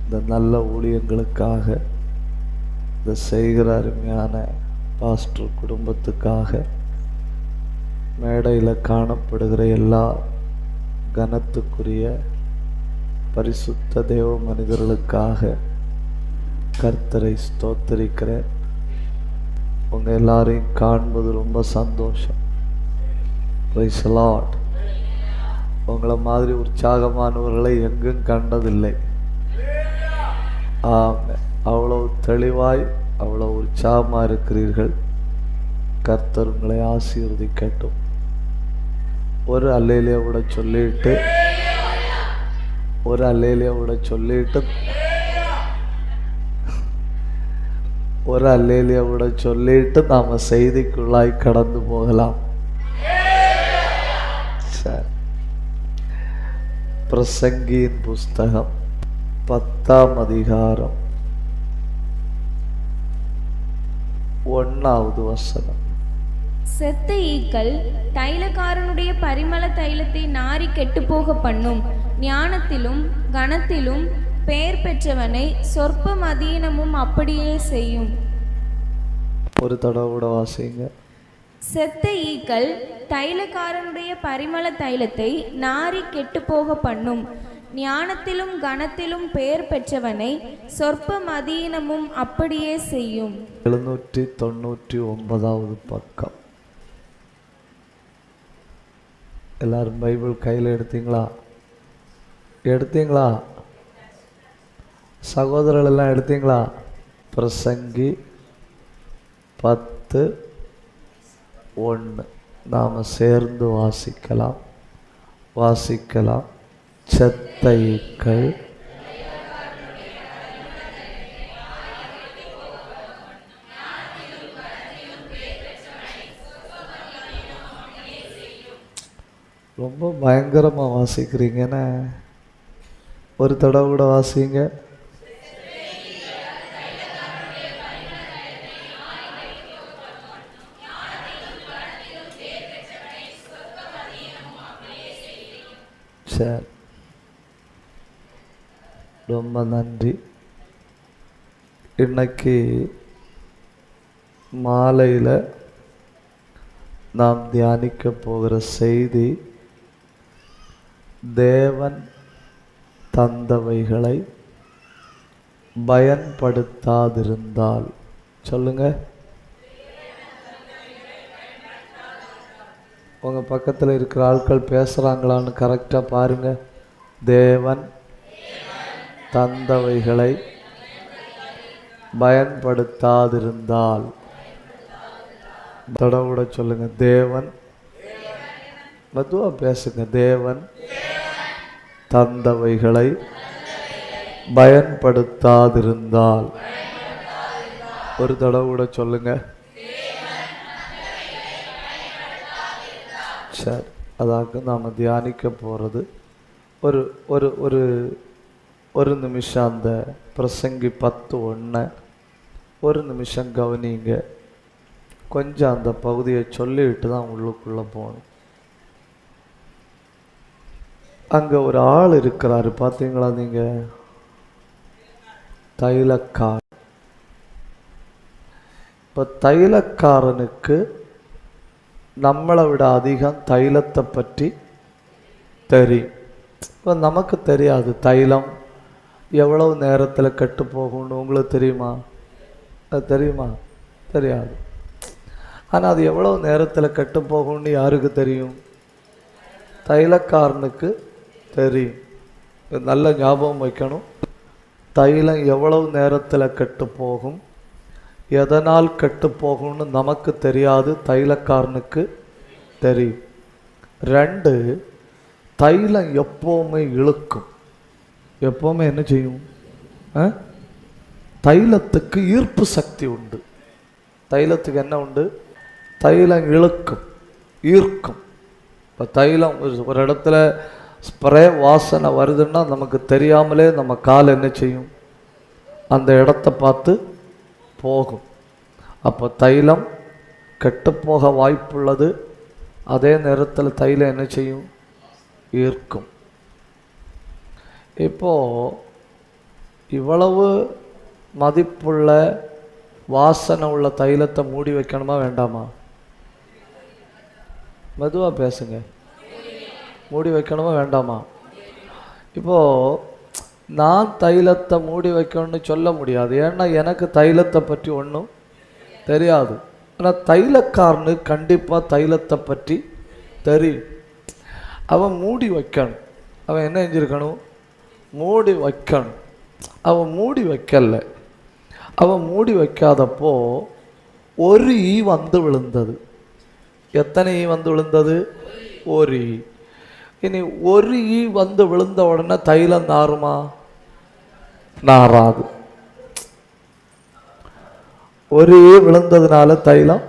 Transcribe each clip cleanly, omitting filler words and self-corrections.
இந்த நல்ல ஊழியங்களுக்காக, இந்த செய்கிற அருமையான பாஸ்டர் குடும்பத்துக்காக, மேடையில் காணப்படுகிற எல்லா கனத்துக்குரிய பரிசுத்த தேவ மனிதர்களுக்காக கர்த்தரை ஸ்தோத்தரிக்கிறேன். உங்கள் எல்லாரையும் காண்பது ரொம்ப சந்தோஷம். Praise the Lord. உங்களை மாதிரி உற்சாகமானவர்களை எங்கும் கண்டதில்லை. ஆமென். அவ்வளவு தெளிவாய், அவ்வளவு உற்சாகமாக இருக்கிறீர்கள். கர்த்தர் உங்களை ஆசீர்வதிக்கட்டும். ஒரு அல்லேலியா கூட சொல்லிட்டு நாம செய்திக்குள்ளாய் கடந்து போகலாம். பிரசங்கியின் புஸ்தகம் 10ஆம் அதிகாரம் 1வது வசனம். செத்த ஈக்கள் தைலக்காரனுடைய பரிமள தைலத்தை நாரி கெட்டுப்போக பண்ணும். ஞானத்திலும் கனத்திலும் பெயர் பெற்றவனை சொற்பம் அதீனமும் அப்படியே செய்யும். ஒரு தடவை கூட வாசிங்க. செத்த ஈக்கள் தைலக்காரனுடைய பரிமள தைலத்தை நாரி கெட்டுப்போக பண்ணும். ஞானத்திலும் கனத்திலும் பெயர் பெற்றவனை சொற்பம் அதீனமும் அப்படியே செய்யும். 799வது பக்கம். எல்லாரும் பைபிள் கையில் எடுத்தீங்களா? சகோதரர்கள் எல்லாம் எடுத்தீங்களா? பிரசங்கி 10:1 நாம் சேர்ந்து வாசிக்கலாம். செத்த ஈக்கள் ரொம்ப பயங்கரமாக வாசிக்கிறீங்கன்னு ஒரு தடவை கூட வாசிங்க. சரி, ரொம்ப நன்றி. இன்னைக்கு மாலையில் நாம் தியானிக்க போகிற செய்தி, தேவன் தந்தவைகளை பயன்படுத்தாதிருந்தால். சொல்லுங்க. உங்கள் பக்கத்தில் இருக்கிற ஆட்கள் பேசுகிறாங்களான்னு கரெக்டாக பாருங்க. தேவன் தந்தவைகளை பயன்படுத்தாதிருந்தால். தடவுட சொல்லுங்க. தேவன், மெதுவாக பேசுங்க. தேவன் தந்தவைகளை பயன்படுத்தாதிருந்தால். ஒரு தடவுட சொல்லுங்க. சரி, அதாக நாம் தியானிக்க போகிறது ஒரு ஒரு ஒரு ஒரு நிமிஷம் அந்த பிரசங்கி 10:1 ஒரு நிமிஷம் கவனிங்க. கொஞ்சம் அந்த பகுதியை சொல்லிவிட்டு தான் உள்ளுக்குள்ளே போகணும். அங்கே ஒரு ஆள் இருக்கிறாரு, பார்த்தீங்களா நீங்கள்? தைலக்காரன். இப்போ தைலக்காரனுக்கு நம்மளை விட அதிகம் தைலத்தை பற்றி தெரியும். இப்போ நமக்கு தெரியாது தைலம் எவ்வளவு நேரத்தில் கெட்டு போகும்னு. உங்களுக்கு தெரியுமா? அது தெரியாது. ஆனால் அது எவ்வளவு நேரத்தில் கெட்டு போகும்னு யாருக்கு தெரியும்? தைலக்காரனுக்கு தெரியும். நல்ல ஞாபகம் வைக்கணும். தைலம் எவ்வளவு நேரத்தில் கெட்டு போகும், எதனால் கெட்டு போகும்னு நமக்கு தெரியாது, தைலக்காரனுக்கு தெரியும். 2, தைலம் எப்போவுமே இழுக்கும். எப்போவுமே என்ன செய்யும்? தைலத்துக்கு ஈர்ப்பு சக்தி உண்டு. தைலத்துக்கு என்ன உண்டு? தைலம் இழுக்கும், ஈர்க்கும். இப்போ தைலம் ஒரு இடத்துல ஸ்ப்ரே வாசனை வருதுன்னா நமக்கு தெரியாமலே நம்ம கால் என்ன செய்யும்? அந்த இடத்த பார்த்து போகும். அப்போ தைலம் கெட்டுப்போக வாய்ப்புள்ளது. அதே நேரத்தில் தைலம் என்ன செய்யும்? ஈர்க்கும். இப்போது இவ்வளவு மதிப்புள்ள வாசனை உள்ள தைலத்தை மூடி வைக்கணுமா வேண்டாமா? மெதுவாக பேசுங்க. மூடி வைக்கணுமா வேண்டாமா? இப்போது நான் தைலத்தை மூடி வைக்கணும்னு சொல்ல முடியாது. ஏன்னா எனக்கு தைலத்தை பற்றி ஒன்றும் தெரியாது. ஆனால் தைலக்காரனு கண்டிப்பாக தைலத்தை பற்றி தெரியும். அவன் மூடி வைக்கணும். அவன் என்ன செஞ்சிருக்கணும்? மூடி வைக்கணும். அவன் மூடி வைக்கல. அவன் மூடி வைக்காதப்போ ஒரு ஈ வந்து விழுந்தது. எத்தனை ஈ வந்து விழுந்தது? ஒரு ஈ. இனி ஒரு ஈ வந்து விழுந்த உடனே தைலம் நாருமா? நாராது. ஒரு ஈ விழுந்ததுனால தைலம்,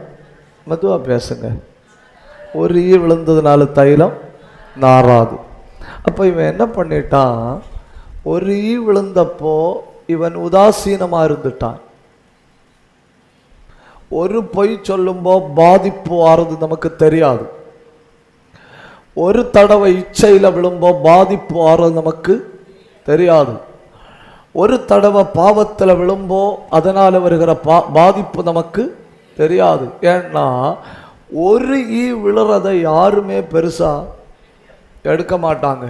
மெதுவாக பேசுங்க, ஒரு ஈ விழுந்ததுனால தைலம் நாராது. அப்போ இவன் என்ன பண்ணிட்டான்? ஒரு ஈ விழுந்தப்போ இவன் உதாசீனமாக இருந்துட்டான். ஒரு பொய் சொல்லும்போ பாதிப்பு ஆறுது நமக்கு தெரியாது. ஒரு தடவை இச்சையில் விழும்போ பாதிப்பு ஆறுது நமக்கு தெரியாது. ஒரு தடவை பாவத்தில் விழும்போ அதனால் வருகிற பாதிப்பு நமக்கு தெரியாது. ஏன்னா ஒரு ஈ விழுறதை யாருமே பெருசா எடுக்க மாட்டாங்க.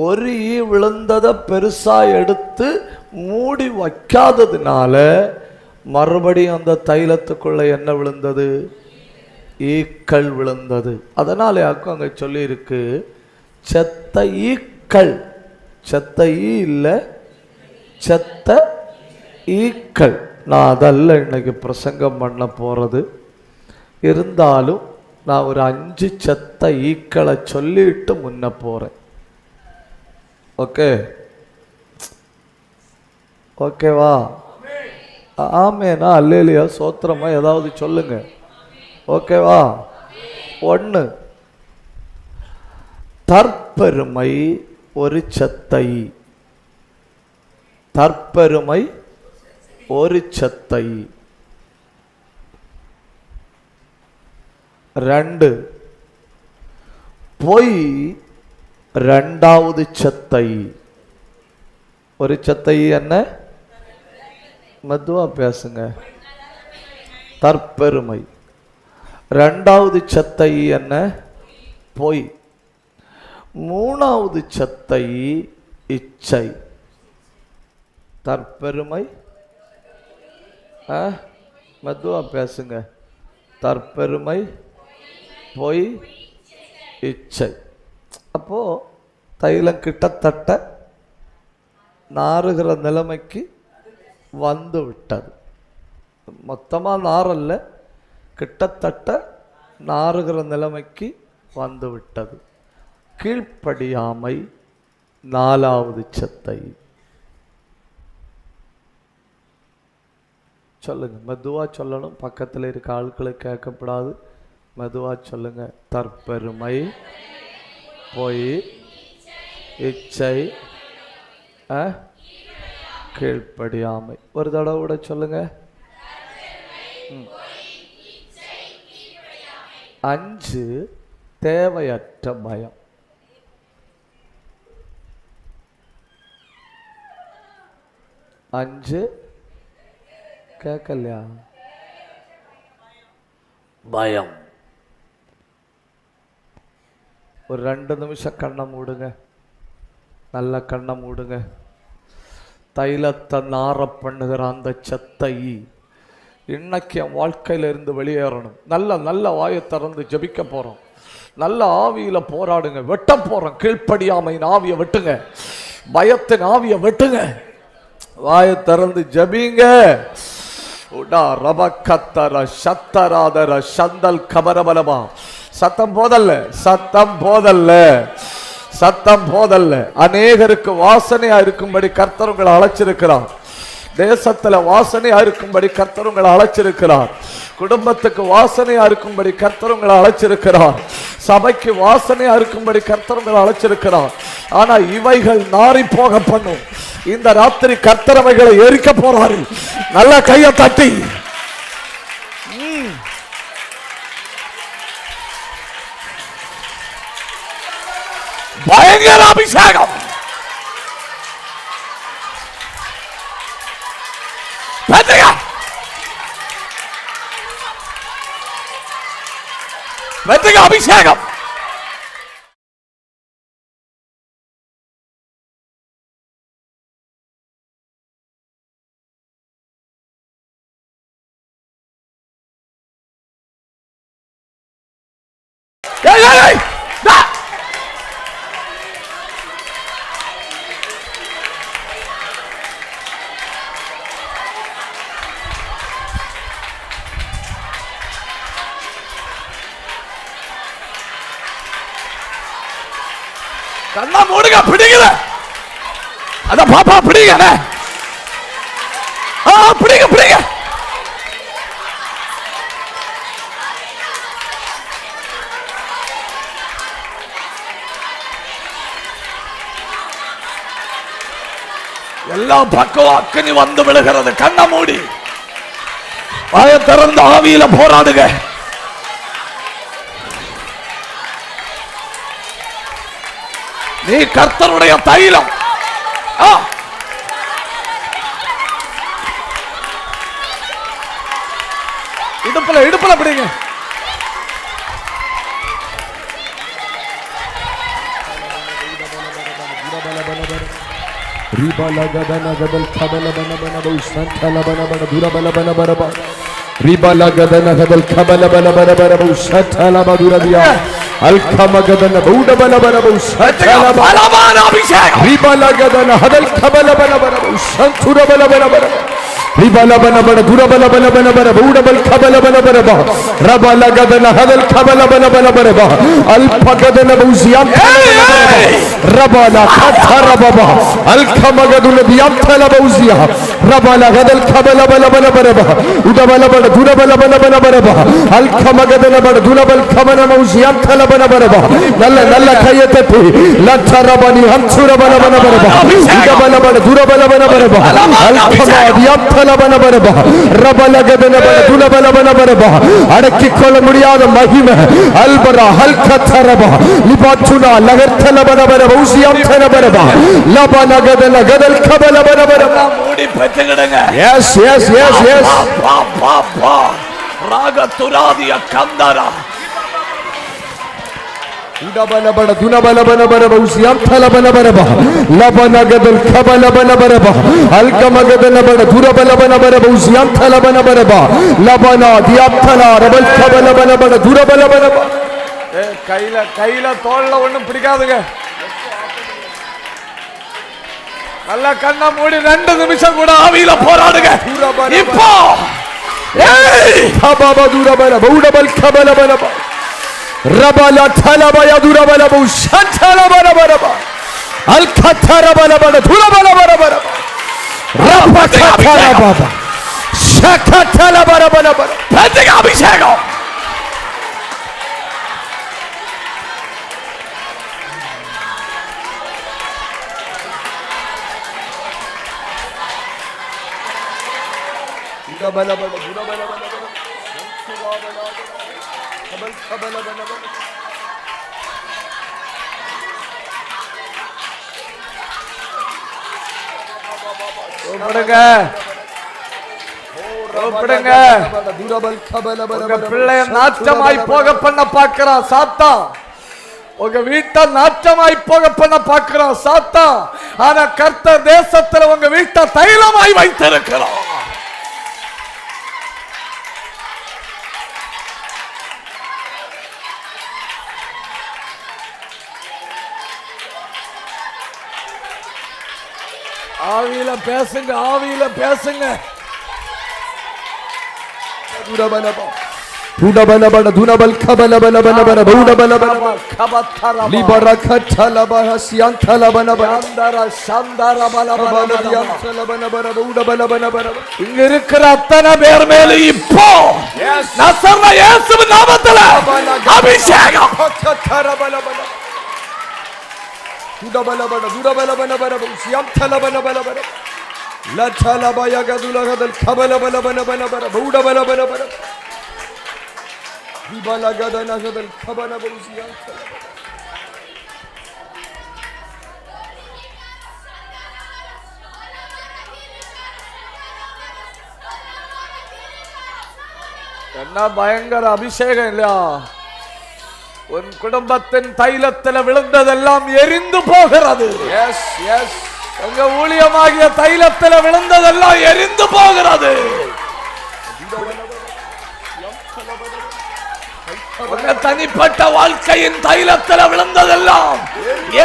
ஒரு ஈ விழுந்ததை பெருசா எடுத்து மூடி வைக்காததுனால மறுபடியும் அந்த தைலத்துக்குள்ள என்ன விழுந்தது? ஈக்கள் விழுந்தது. அதனால யாருக்கும் அங்கே சொல்லியிருக்கு, செத்த ஈக்கள். செத்த ஈ இல்லை, செத்த ஈக்கள். நான் அதல்ல இன்னைக்கு பிரசங்கம் பண்ண போகிறது. இருந்தாலும் நான் ஒரு 5 செத்த ஈக்களை சொல்லிட்டு முன்ன போகிறேன். ஓகே, ஓகேவா? ஆமேனா அல்லேலியா சோத்திரமா ஏதாவது சொல்லுங்க. ஓகேவா? 1, தற்பெருமை ஒரு செத்தை. தற்பெருமை ஒரு செத்தை. 2, பொய் 2வது செத்தை. ஒரு செத்தை என்ன? மெதுவா பேசுங்க. தற்பெருமை. 2வது செத்தை என்ன? பொய். 3வது செத்தை இச்சை. தற்பெருமை, மெதுவா பேசுங்க. தற்பெருமை, பொய், இச்சை. அப்போ தைலம் கிட்டத்தட்ட நாறுகிற நிலைமைக்கு வந்து விட்டது. மொத்தமாக நாரல்ல, கிட்டத்தட்ட நாறுகிற நிலைமைக்கு வந்து விட்டது. கீழ்ப்படியாமை 4வது செத்தை. சொல்லுங்க, மெதுவா சொல்லணும். பக்கத்தில் இருக்க ஆட்களுக்கு கேட்கப்படாது. மெதுவா சொல்லுங்க. தற்பெருமை, பொய், இச்சை, கீழ்ப்படியாமை. ஒரு தடவை கூட சொல்லுங்க. 5, தேவையற்ற பயம். 5 கேட்கலையா? பயம். ஒரு 2 நிமிஷம் கண்ணை மூடுங்க. நல்ல கண்ணை மூடுங்க. தைலத்தை நார பண்ணுகிற அந்த செத்தை இன்னைக்கு என் வாழ்க்கையில இருந்து வெளியேறணும். நல்ல வாயை திறந்து ஜெபிக்க போறோம். நல்ல ஆவியில போராடுங்க. வெட்ட போறோம். கீழ்ப்படியாமையின் ஆவியை வெட்டுங்க. பயத்தின் ஆவியை வெட்டுங்க. வாயை திறந்து ஜெபிங்க. உடா ரபக்கத்தர சத்தராதர சந்தல் கபரபலமா. சத்தம் போதல்ல, சத்தம் போதல்ல, சத்தம் போதல்ல. அநேகருக்கு வாசனையா இருக்கும்படி கர்த்தர் உங்களை அழைச்சிருக்கிறார். தேசத்துல வாசனையா இருக்கும்படி கர்த்தர் உங்களை அழைச்சிருக்கிறார். குடும்பத்துக்கு வாசனையா இருக்கும்படி கர்த்தர் உங்களை அழைச்சிருக்கிறார். சபைக்கு வாசனையா இருக்கும்படி கர்த்தர் உங்களை அழைச்சிருக்கிறார். ஆனா இவைகள் நாரி போக பண்ணும். இந்த ராத்திரி கர்த்தர் அவைகளை எரிக்க போறாரு. நல்ல கையை தட்டி பயங்கர அபிஷேகம். அபிஷேகம். கண்ணா மூடுங்க, பிடிக்கல. அத பாப்பா பிடிங்க, பிடிங்க பிடிங்க. எல்லா பக்கம் அக்கனி வந்து விழுகிறது. கண்ண மூடி வாய திறந்த ஆவியில போராடுங்க. நீ கர்த்தருடைய தைலம். இடுப்புல இடுப்புல பிடிங்க. Ribala gadana gadal kabala bana bana bau santala bana bana dura bala bana bana ba. Ribala gadana gadal kabala bana bana bana bau santala bana dura dia. Alkama gadana bauda bana bana bau santala bana bana abhishek. Ribala gadana gadal kabala bana bana bau santura bana bana bana. Ribala bana bana dura bala bana bana bana bauda bal kabala bana bana ba. Rabala gadana gadal kabala bana bana bana ba. Alpa gadana bau ziam. Rabala kathara baba. Alkama gadula diam thala bauzia. Rabala gadal kabala bana bana bana ba. Uda bala bana dura bala bana bana bana ba. Alkama gadana bana dura bal kabana bauziam thala bana bana ba. Nalla nalla kayete thi. Lathara bani hamsura bana bana bana ba. Uda bala bana dura bala bana bana ba. Alkama diam thala bana bana ba. Rabala gadana bana dura bala bana bana ba. அடக்கிக் கொள்ள முடியாத மகிமை அல்பரா ஹல்கத்தரபா லிபாச்சுனா லகர்த்தல பனபர பௌசியம் தரபரபா லபன கதல கதல் கபல பனபர மூடி பெற்றுக்கிடுங்க. S S S S பா பா பா ராக துராதிய கந்தரா உடபல பட துனபல பனபர பௌசியம் தல பனபரபா லபன கதல் கபல பனபரபா அல்கம கதல பட துரபல பனபர பௌசியம் தல பனபரபா லபனா தியப்தலா ரபல் கபல பனபர துரபல பனபா. கையில கையில தோல்ல ஒண்ணும் பிடிக்காதுங்க. நல்ல கண்ண மூடி 2 நிமிஷம் கூட ஆவியில போராடுங்க. இப்போ கபப துரபல பௌடபல் கபல பனபா ரபல தலபய துரபல பௌஷந்தல பனபரபா அல்கத்தரபல பன துரபல பனபர ரபகத்தரபா ஷகத்தல பனபர பெத்தக அபிஷேகம். உடபல பன துரபல பனபர சுவாபல கபல் கபல பனபர கூப்பிடுங்க கூப்பிடுங்க. துரபல் கபல உங்க பனபர பிள்ளைய நாச்சமாய் போக பண்ண பார்க்கிறான் சாத்தான். உங்க வீட்டை நாச்சமாய் போக பண்ண பார்க்கிறான் சாத்தான். ஆனா கர்த்தர் தேசத்துல உங்க வீட்டை தைலமாய் வைத்திருக்கிறான். ஆவியில பேசுங்க, ஆவியில பேசுங்க. துரபலபா உடபலபட துனபல் கபலபல பனபர பௌடபல பனப கபத்தர லிபரகத்தல பஹசியந்தல பனப அந்தர சந்தர பலபல பலபல பனபர பௌடபல பனபர. இங்க இருக்கிற அத்தனை பேர் மேல இப்போ நசரேய இயேசுவின் நாமத்தில அபிஷேகம். கத்தரபலபல உடபலபட துரபலபனபர பௌசியந்தல பனபலபர லச்சலபய கதுலகதல் கபலபல பனபர பௌடபல பனபர Ribala gadana gadal kabana bauziyan என்ன பயங்கர அபிஷேகம் இல்லையா? உன் குடும்பத்தின் தைலத்தில் விழுந்ததெல்லாம் எரிந்து போகிறது. எஸ் எஸ், உங்க ஊழியமாகிய தைலத்தில் விழுந்ததெல்லாம் எரிந்து போகிறது. உங்க தனிப்பட்ட வாழ்க்கையின் தைலத்தில் விழுந்ததெல்லாம்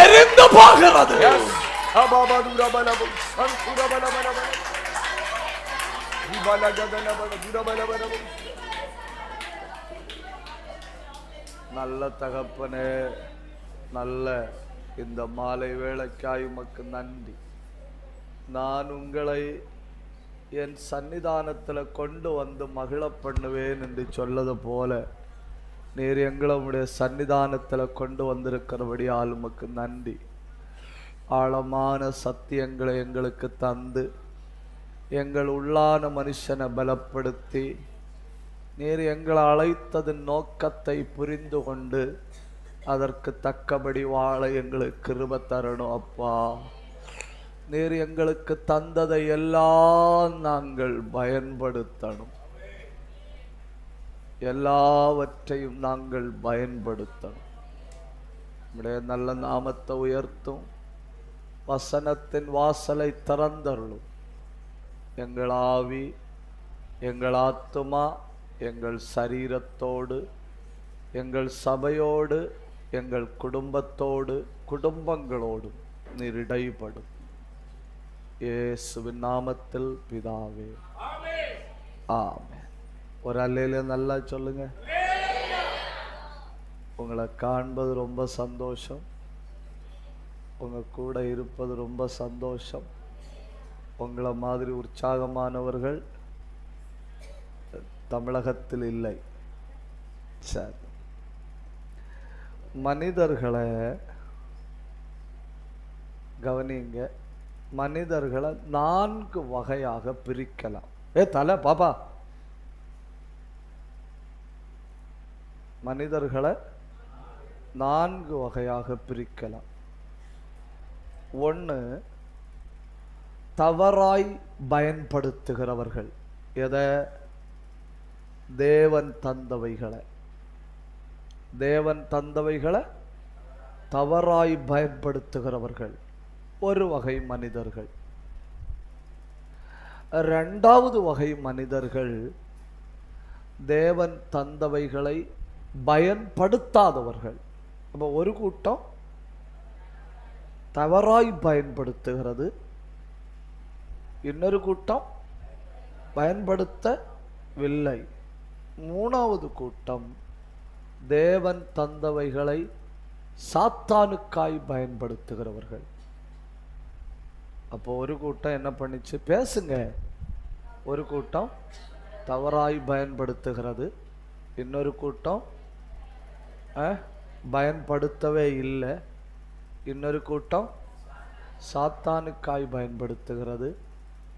எரிந்து போகிறது. நல்ல தகப்பனே, நல்ல இந்த மாலை வேளைக்காய் உமக்கு நன்றி. நான் உங்களை என் சன்னிதானத்தில் கொண்டு வந்து மகிழ பண்ணுவேன் என்று சொல்லது போல நீர் எங்களை உடைய சன்னிதானத்தில் கொண்டு வந்திருக்கிறபடியால் உமக்கு நன்றி. ஆழமான சத்தியங்களை எங்களுக்கு தந்து எங்கள் உள்ளான மனுஷனை பலப்படுத்தி நீர் எங்களை அழைத்ததின் நோக்கத்தை புரிந்து கொண்டு அதற்கு தக்கபடி வாழ எங்களுக்கு கிருபை தரணும். அப்பா, நீர் எங்களுக்கு தந்ததை எல்லாம் நாங்கள் பயன்படுத்தணும். எல்லாவற்றையும் நாங்கள் பயன்படுத்தணும். நம்முடைய நல்ல நாமத்தை உயர்த்தும். வசனத்தின் வாசலை திறந்தருளும். எங்கள் ஆவி, எங்கள் ஆத்துமா, எங்கள் சரீரத்தோடு, எங்கள் சபையோடு, எங்கள் குடும்பத்தோடு, குடும்பங்களோடும் நீர் இடைப்படும். இயேசுவின் நாமத்தில் பிதாவே, ஆமென். ஒரு அல்லேலூயா நல்லா சொல்லுங்க. உங்களை காண்பது ரொம்ப சந்தோஷம். உங்க கூட இருப்பது ரொம்ப சந்தோஷம். உங்களை மாதிரி உற்சாகமானவர்கள் தமிழகத்தில் இல்லை. சரி, மனிதர்களை கவனிங்க. மனிதர்களை 4 வகையாக பிரிக்கலாம். தலை பாப்பா, மனிதர்களை 4 வகையாக பிரிக்கலாம். 1, தவறாய் பயன்படுத்துகிறவர்கள். எதை? தேவன் தந்தவைகளை. தேவன் தந்தவைகளை தவறாய் பயன்படுத்துகிறவர்கள் ஒரு வகை மனிதர்கள். 2வது வகை மனிதர்கள் தேவன் தந்தவைகளை பயன்படுத்தாதவர்கள். அப்போ ஒரு கூட்டம் தவறாய் பயன்படுத்துகிறது, இன்னொரு கூட்டம் பயன்படுத்தவில்லை. 3வது கூட்டம் தேவன் தந்தவைகளை சாத்தானுக்காய் பயன்படுத்துகிறவர்கள். அப்போ ஒரு கூட்டம் என்ன பண்ணிச்சு? பேசுங்க. ஒரு கூட்டம் தவறாய் பயன்படுத்துகிறது, இன்னொரு கூட்டம் பயன்படுத்தவே இல்லை, இன்னொரு கூட்டம் சாத்தானுக்காய் பயன்படுத்துகிறது.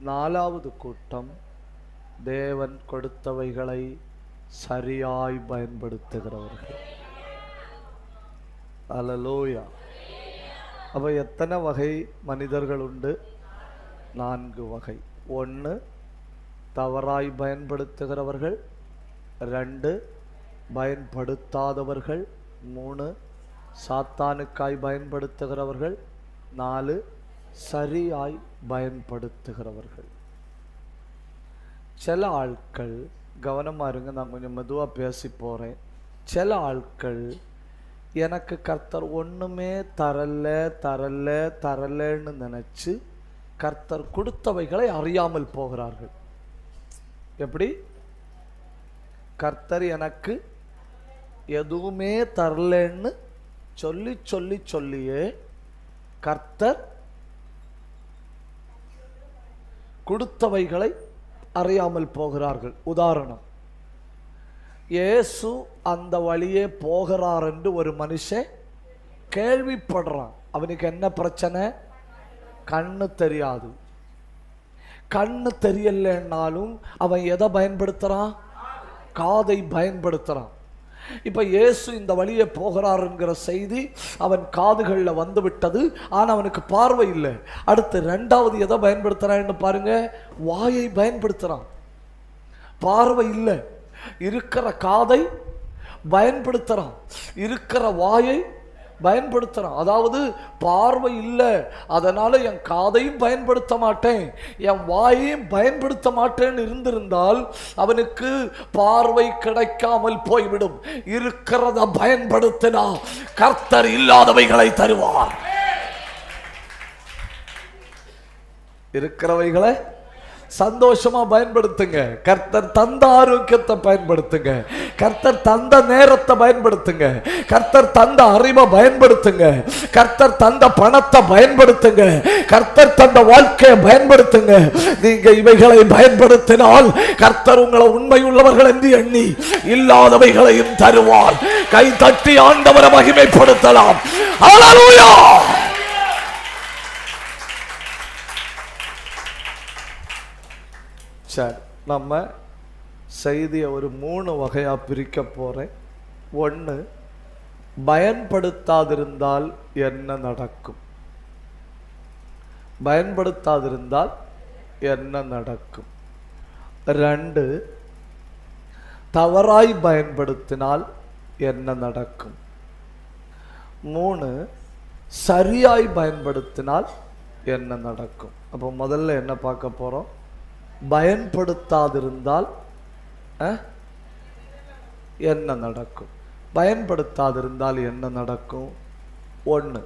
4வது கூட்டம் தேவன் கொடுத்தவைகளை சரியாய் பயன்படுத்துகிறவர்கள். அல்லேலூயா. அப்போ எத்தனை வகை மனிதர்கள் உண்டு? 4 வகை. 1, தவறாய் பயன்படுத்துகிறவர்கள். 2, பயன்படுத்தாதவர்கள். 3, சாத்தானுக்காய் பயன்படுத்துகிறவர்கள். 4, சரியாய் பயன்படுத்துகிறவர்கள். சில ஆட்கள், கவனமாக இருங்க, நான் கொஞ்சம் மெதுவாக பேசி போகிறேன். சில ஆட்கள் எனக்கு கர்த்தர் ஒன்றுமே தரலன்னு நினச்சி கர்த்தர் கொடுத்தவைகளை அறியாமல் போகிறார்கள். எப்படி? கர்த்தர் எனக்கு எதுவுமே தரலன்னு சொல்லியே கர்த்தர் கொடுத்தவைகளை அறியாமல் போகிறார்கள். உதாரணம், இயேசு அந்த வழியே போகிறார் என்று ஒரு மனுஷன் கேள்விப்படுறான். அவனுக்கு என்ன பிரச்சனை? கண்ணு தெரியாது. கண்ணு தெரியலன்னாலும் அவன் எதை பயன்படுத்துறான்? காதை பயன்படுத்துறான். இப்ப இயேசு இந்த வழியே போகிறாருங்கிற செய்தி அவன் காதுகளில் வந்து விட்டது, ஆனா அவனுக்கு பார்வை இல்லை. அடுத்து 2வது எதை பயன்படுத்துறான்னு பாருங்க, வாயை பயன்படுத்துறான். பார்வை இல்லை, இருக்கிற காதை பயன்படுத்துறான், இருக்கிற வாயை பயன்படுத்துறான். அதாவது பார்வை இல்லை, அதனால என் காதையும் பயன்படுத்த மாட்டேன், என் வாயையும் பயன்படுத்த மாட்டேன்னு இருந்திருந்தால் அவனுக்கு பார்வை கிடைக்காமல் போய்விடும். இருக்கிறத பயன்படுத்தினா கர்த்தர் இல்லாதவைகளை தருவார். இருக்கிறவைகளை சந்தோஷமா பயன்படுத்துங்க. கர்த்தர் தந்த ஆரோக்கியத்தை பயன்படுத்துங்க, கர்த்தர் தந்த நேரத்தை பயன்படுத்துங்க, கர்த்தர் தந்த அறிவை பயன்படுத்துங்க, கர்த்தர் தந்த பணத்தை பயன்படுத்துங்க, கர்த்தர் தந்த வாழ்க்கையை பயன்படுத்துங்க. நீங்க இவைகளை பயன்படுத்தினால் கர்த்தர் உங்களை உண்மையுள்ளவர்கள் என்று எண்ணி இல்லாதவைகளையும் தருவார். கை தட்டி ஆண்டவரை மகிமைப்படுத்தலாம். ஹல்லேலூயா. சரி, நம்ம செய்தியை ஒரு 3 வகையாக பிரிக்க போகிறேன். 1, பயன்படுத்தாதிருந்தால் என்ன நடக்கும்? பயன்படுத்தாதிருந்தால் என்ன நடக்கும்? 2, தவறாய் பயன்படுத்தினால் என்ன நடக்கும்? 3, சரியாய் பயன்படுத்தினால் என்ன நடக்கும்? அப்போ முதல்ல என்ன பார்க்க போகிறோம்? பயன்படுத்தாதிருந்தால் என்ன நடக்கும்? பயன்படுத்தாதிருந்தால் என்ன நடக்கும்? 1,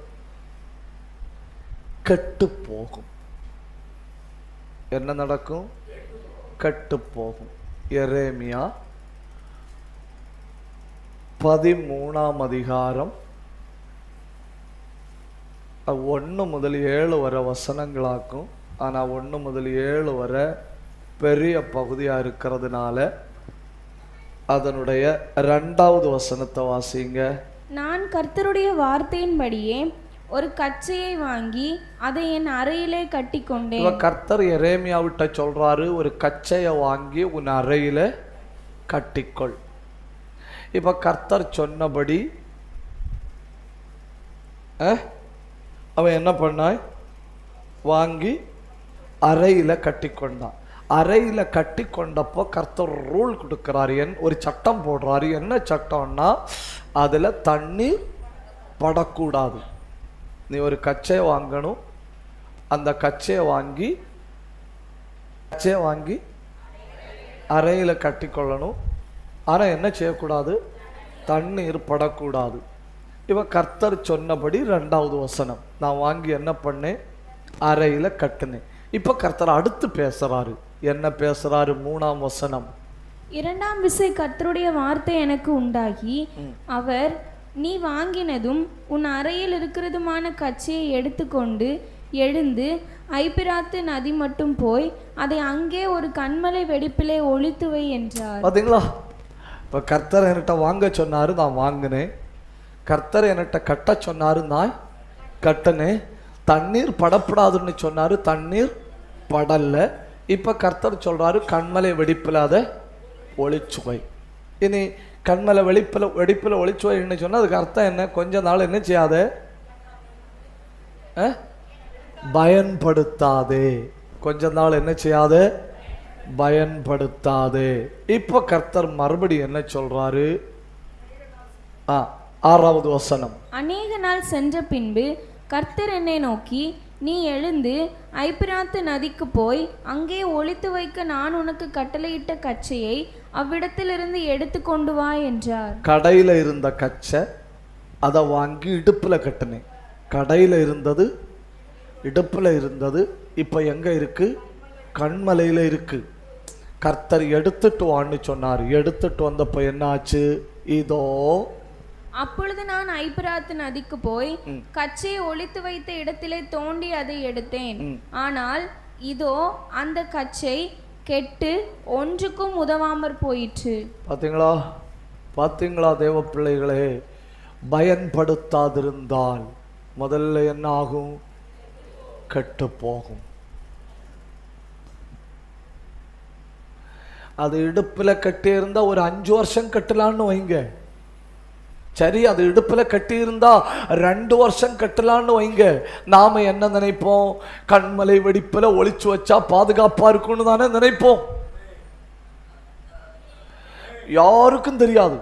கெட்டு போகும். என்ன நடக்கும்? கெட்டு போகும். எரேமியா 13ஆம் அதிகாரம் 1 முதல் 7 வரை வசனங்களாக்கும். ஆனால் 1 முதல் 7 வரை பெரிய பகுதியாக இருக்கிறதுனால அதனுடைய 2வது வசனத்தை வாசிங்க. நான் கர்த்தருடைய வார்த்தையின்படியே ஒரு கச்சையை வாங்கி அதை என் அறையிலே கட்டி கொண்டேன். கர்த்தர் எரேமியாவிட்ட சொல்றாரு, ஒரு கச்சையை வாங்கி உன் அறையில கட்டிக்கொள். இப்ப கர்த்தர் சொன்னபடி அவன் என்ன பண்ணாய்? வாங்கி அறையில கட்டி கொண்டான். அறையில கட்டி கொண்டப்போ கர்த்தர் ரூல் கொடுக்கிறாரு, ஒரு சட்டம் போடுறாரு. என்ன சட்டம்னா, அதுல தண்ணீர் படக்கூடாது. நீ ஒரு கச்சையை வாங்கணும், அந்த கச்சையை வாங்கி அறையில கட்டி கொள்ளணும். ஆனால் என்ன செய்யக்கூடாது? தண்ணீர் படக்கூடாது. இவன் கர்த்தர் சொன்னபடி 2வது வசனம், நான் வாங்கி என்ன பண்ணேன்? அறையில கட்டினேன். இப்ப கர்த்தர் அடுத்து பேசுறாரு. என்ன பேசுறாரு? 3ஆம் வசனம், 2ஆம் விசை கர்த்தருடைய வார்த்தை எனக்கு உண்டாகி, அவர், நீ வாங்கினதும் உன் அறையில் இருக்கிறதுமான கச்சையை எடுத்துக்கொண்டு எழுந்து ஐபிராத்து நதி மட்டும் போய் அதை அங்கே ஒரு கண்மலை வெடிப்பிலே ஒளித்து வை என்றார். பாத்தீங்களா? இப்ப கர்த்தர் என்கிட்ட வாங்க சொன்னாரு, நான் வாங்கினேன். கர்த்தர் என்கிட்ட கட்ட சொன்னாரு, நான் கட்டினேன். தண்ணீர் படப்படாதுன்னு சொன்னாரு, தண்ணீர் படல. இப்ப கர்த்தர் சொல்றாரு, கண்மலை வெடிப்பில் அதை ஒளிச்சுவை. இனி கண்மலை வெடிப்பில் ஒளிச்சுவைன்னு சொன்னா அதுக்கு அர்த்தம் என்ன? கொஞ்ச நாள் என்ன செய்யாத? பயன்படுத்தாதே. கொஞ்ச நாள் என்ன செய்யாத? பயன்படுத்தாதே. இப்ப கர்த்தர் மறுபடியும் என்ன சொல்றாரு? 6வது வசனம், அநேக நாள் சென்ற பின்பு கர்த்தர் என்னை நோக்கி, நீ எழுந்து ஐபிராத்து நதிக்கு போய் அங்கே ஒளித்து வைக்க நான் உனக்கு கட்டளையிட்ட கச்சையை அவ்விடத்திலிருந்து எடுத்து கொண்டு வா என்றார். கடையில் இருந்த கச்சை அதை வாங்கி இடுப்புல கட்டினேன். கடையில் இருந்தது, இடுப்புல இருந்தது. இப்ப எங்க இருக்கு? கண்மலையில இருக்கு. கர்த்தர் எடுத்துட்டு வான்னு சொன்னார். எடுத்துட்டு வந்தப்ப என்ன ஆச்சு? இதோ. அப்பொழுது நான் ஐபிராத்து நதிக்கு போய் கச்சையை ஒளித்து வைத்த இடத்திலே தோண்டி அதை எடுத்தேன். ஆனால் இதோ அந்த கச்சை கெட்டு ஒன்றுக்கும் உதவாமற் போயிற்று. பாத்தீங்களா? பாத்தீங்களா தேவ பிள்ளைகளே? பயன்படுத்தாதிருந்தால் முதல்ல என்ன ஆகும்? கெட்டு போகும். அது இடுப்புல கட்டி இருந்தா ஒரு 5 வருஷம் கட்டலான்னு வைங்க. சரி, அது இடுப்புல கட்டி இருந்தா 2 வருஷம் கட்டலான்னு வைங்க. நாம என்ன நினைப்போம்? கண்மலை வெடிப்புல ஒளிச்சு வச்சா பாதுகாப்பா இருக்கும்னு தானே நினைப்போம். யாருக்கும் தெரியாது.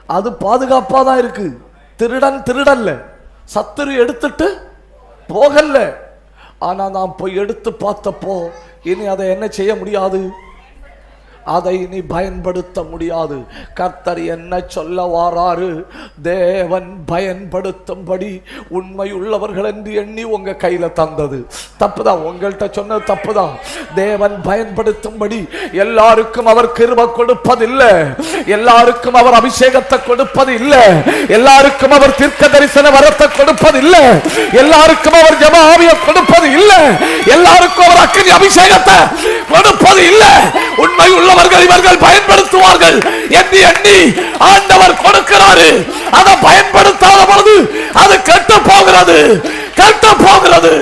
அது பாதுகாப்பா தான் இருக்கு. திருடன் திருடல்ல, சத்துரு எடுத்துட்டு போகல. ஆனா நான் போய் எடுத்து பார்த்தப்போ இனி அதை என்ன செய்ய முடியாது, அதை இனி பயன்படுத்த முடியாது. கர்த்தர் என்ன சொல்ல வாராரு, தேவன் பயன்படுத்தும்படி உண்மை உள்ளவர்கள் என்று எண்ணி உங்க கையில தந்தது தப்புதான். உங்கள்கிட்ட சொன்னது தப்புதான். தேவன் பயன்படுத்தும்படி எல்லாருக்கும் அவர் கிருபை கொடுப்பதில்லை, எல்லாருக்கும் அவர் அபிஷேகத்தை கொடுப்பது இல்லை, எல்லாருக்கும் அவர் தீர்க்க தரிசன வரத்தை கொடுப்பது இல்லை, எல்லாருக்கும் அவர் ஜெப ஆவியை கொடுப்பது இல்லை, எல்லாருக்கும் அவர் அக்கினி அபிஷேகத்தை கொடுப்பது இல்லை. உண்மை உள்ள இவர்கள் பயன்படுத்துவார்கள் எண்ணி எண்ணி ஆண்டவர் கொடுக்கிறாரு. அதை பயன்படுத்தாத பொழுது அது கெட்டு போகிறது, கெட்டு போகிறது.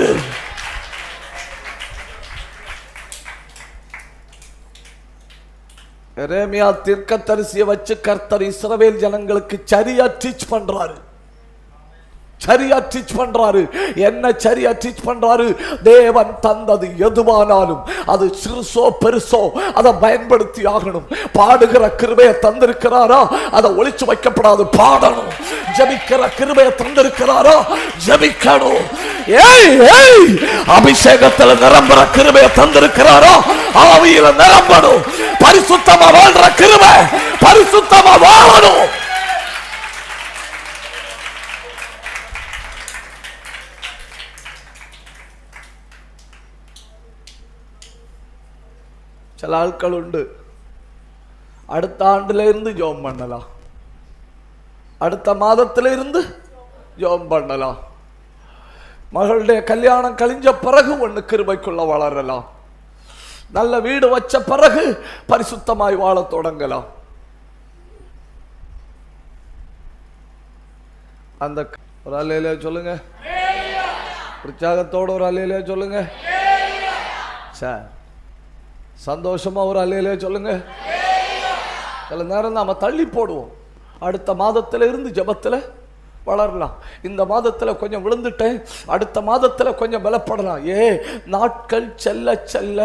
எரேமியா தீர்க்கதரிசியை வச்சு கர்த்தர் இஸ்ரவேல் ஜனங்களுக்கு சரியா டீச் பண்றாரு, சரியா டீச் பண்றாரு. என்ன சரியா டீச் பண்றாரு, தேவன் தந்தது எதுவானாலும் அது சிறுசோ பெருசோ அதை பயன்படுத்தி ஆகணும். பாடுகிற கிருபையை தந்திருக்கிறாரா, அதை ஒளிச்சு வைக்கப்படாது, பாடணும். ஜெபிக்கிற கிருபையை தந்திருக்கிறாரா, ஜெபிக்கணும். அபிஷேகத்தில் நிரம்புற கிருபையை தந்திருக்கிறாரா, ஆவியில நிரம்பணும். பரிசுத்தமா வாழ்ற கிருபை, பரிசுத்தமா வாழணும். சில ஆட்கள் உண்டு, அடுத்த ஆண்டுல இருந்து ஜெபம் பண்ணலாம், அடுத்த மாதத்துல இருந்து ஜெபம் பண்ணலாம், மகளுடைய கல்யாணம் கழிஞ்ச பிறகு ஒண்ணு கிருபைக்குள்ள வளரலாம், நல்ல வீடு வச்ச பிறகு பரிசுத்தமாய் வாழ தொடங்கலாம். அந்த ஒரு அல்லேலூயா சொல்லுங்க, உற்சாகத்தோட ஒரு அல்லேலூயா சொல்லுங்க. சார் சந்தோஷமா ஒரு அல்லேலூயா சொல்லுங்க. சில நேரம் நாம தள்ளி போடுவோம், அடுத்த மாதத்துல இருந்து ஜெபத்துல வளரலாம். இந்த மாதத்துல கொஞ்சம் விழுந்துட்டேன், அடுத்த மாதத்துல கொஞ்சம் பலப்படலாம். நாட்கள் செல்ல செல்ல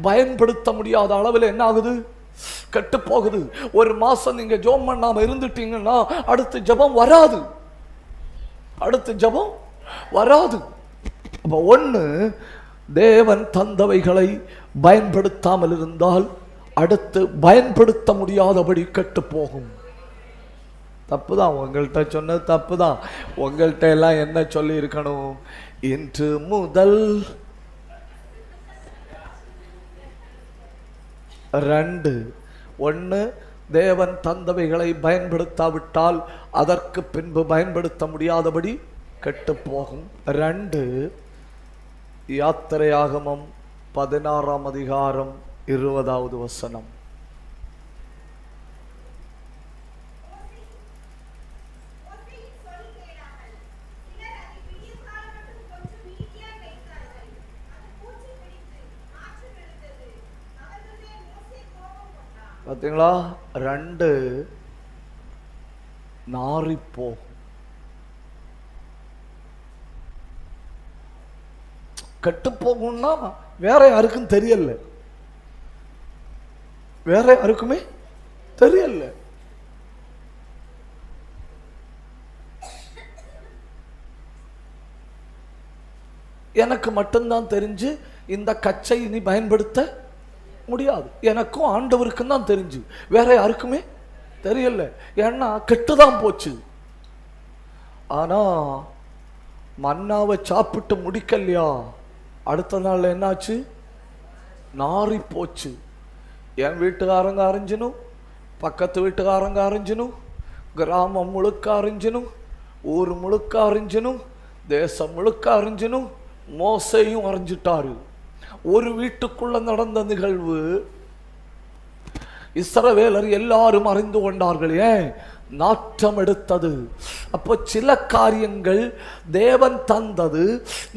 பயன்படுத்த முடியாத அளவில் என்ன ஆகுது, கெட்டு போகுது. ஒரு மாசம் நீங்க ஜெபம் பண்ணாம இருந்துட்டீங்கன்னா அடுத்த ஜெபம் வராது, அடுத்த ஜெபம் வராது. அப்ப ஒண்ணு, தேவன் தந்தவைகளை பயன்படுத்தாமல் இருந்தால் அடுத்து பயன்படுத்த முடியாதபடி கெட்டு போகும். தப்புதான், உங்கள்கிட்ட சொன்னது தப்புதான். உங்கள்கிட்ட எல்லாம் என்ன சொல்லி இருக்கணும், இன்று முதல் 2 1 தேவன் தந்தவைகளை பயன்படுத்தாவிட்டால் அதற்கு பின்பு பயன்படுத்த முடியாதபடி கெட்டு போகும். 2 யாத்திரையாகமம் 16ஆம் அதிகாரம் 20வது வசனம். பார்த்தீங்களா, 2 நாரிப்போ. கெட்டு போகும்னா வேற யாருக்கும் தெரியல, வேற யாருக்குமே தெரியல. எனக்கு மட்டும்தான் தெரிஞ்சு இந்த கச்சை இனி பயன்படுத்த முடியாது, எனக்கும் ஆண்டவருக்கும் தான் தெரிஞ்சு, வேற யாருக்குமே தெரியல. ஏன்னா கெட்டுதான் போச்சு. ஆனா மன்னாவை சாப்பிட்டு முடிக்கலையா, அடுத்த நாள் என்னாச்சு, நாரி போச்சு. என் வீட்டுக்காரங்க அறிஞ்சனும், பக்கத்து வீட்டுக்காரங்க அறிஞ்சனும், கிராமம் முழுக்க அறிஞ்சனும், ஊர் முழுக்க அறிஞ்சனும், தேசம் முழுக்க அறிஞ்சனும், மோசையும் அறிஞ்சிட்டாரு. ஒரு வீட்டுக்குள்ள நடந்த நிகழ்வு இஸ்ரவேலர் எல்லாரும் அறிந்து கொண்டார்கள். ஏன், நாற்றம் எடுத்தது. அப்போ சில காரியங்கள் தேவன் தந்தது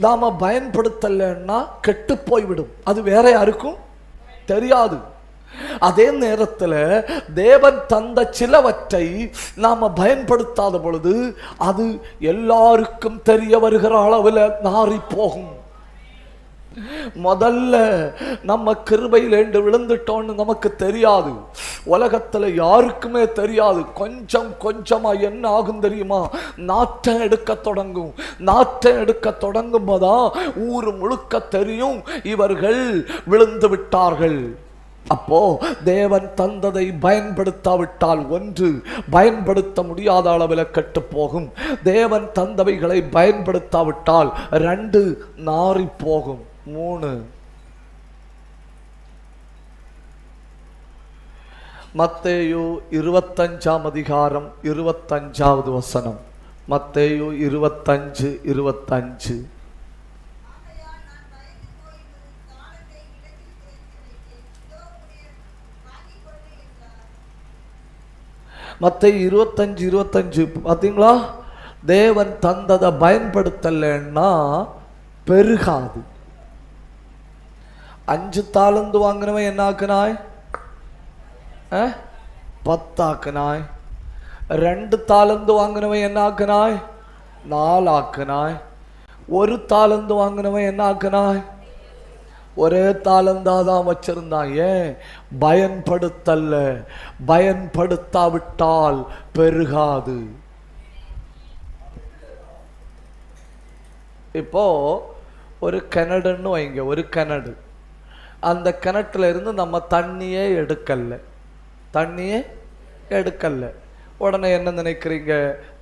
நாம பயன்படுத்தலைன்னா கெட்டு போய்விடும், அது வேற யாருக்கும் தெரியாது. அதே நேரத்தில் தேவன் தந்த சிலவற்றை நாம பயன்படுத்தாத பொழுது அது எல்லாருக்கும் தெரிய வருகிற அளவில் நாறி போகும். முதல்ல நம்ம கிருபையிலேண்டு விழுந்துட்டோன்னு நமக்கு தெரியாது, உலகத்துல யாருக்குமே தெரியாது. கொஞ்சம் கொஞ்சமா என்ன ஆகும் தெரியுமா? நாட்டம் எடுக்க தொடங்கும். நாட்டம் எடுக்க தொடங்கும் போதான் ஊர் முழுக்க தெரியும் இவர்கள் விழுந்து விட்டார்கள். அப்போ தேவன் தந்ததை பயன்படுத்தாவிட்டால் ஒன்று பயன்படுத்த முடியாத அளவில் கெட்டு போகும். தேவன் தந்தவைகளை பயன்படுத்தாவிட்டால் 2 நாறி போகும். 3 மத்தேயு 25ஆம் அதிகாரம் 25வது வசனம். மத்தேயு 25:25. மத்தேயு 25:25 பார்த்தீங்களா? தேவன் தந்ததை பயன்படுத்தலைன்னா பெருகாது. 5 தாலந்து வாங்கினவன் என்ன ஆக்குனாய்? 10 ஆக்குனாய். 2 தாலந்து வாங்கினவன் என்ன ஆக்குனாய்? 4 ஆக்குனாய். 1 தாலந்து வாங்கினவன் என்ன ஆக்குனாய்? ஒரே தாளந்தாதான் வச்சிருந்தான். ஏன்? பயன்படுத்தல்ல. பயன்படுத்தாவிட்டால் பெருகாது. இப்போ ஒரு கிணடுன்னு வைங்க, ஒரு கிணடு. அந்த கிணற்றுல இருந்து நம்ம தண்ணியே எடுக்கல. உடனே என்ன நினைக்கிறீங்க?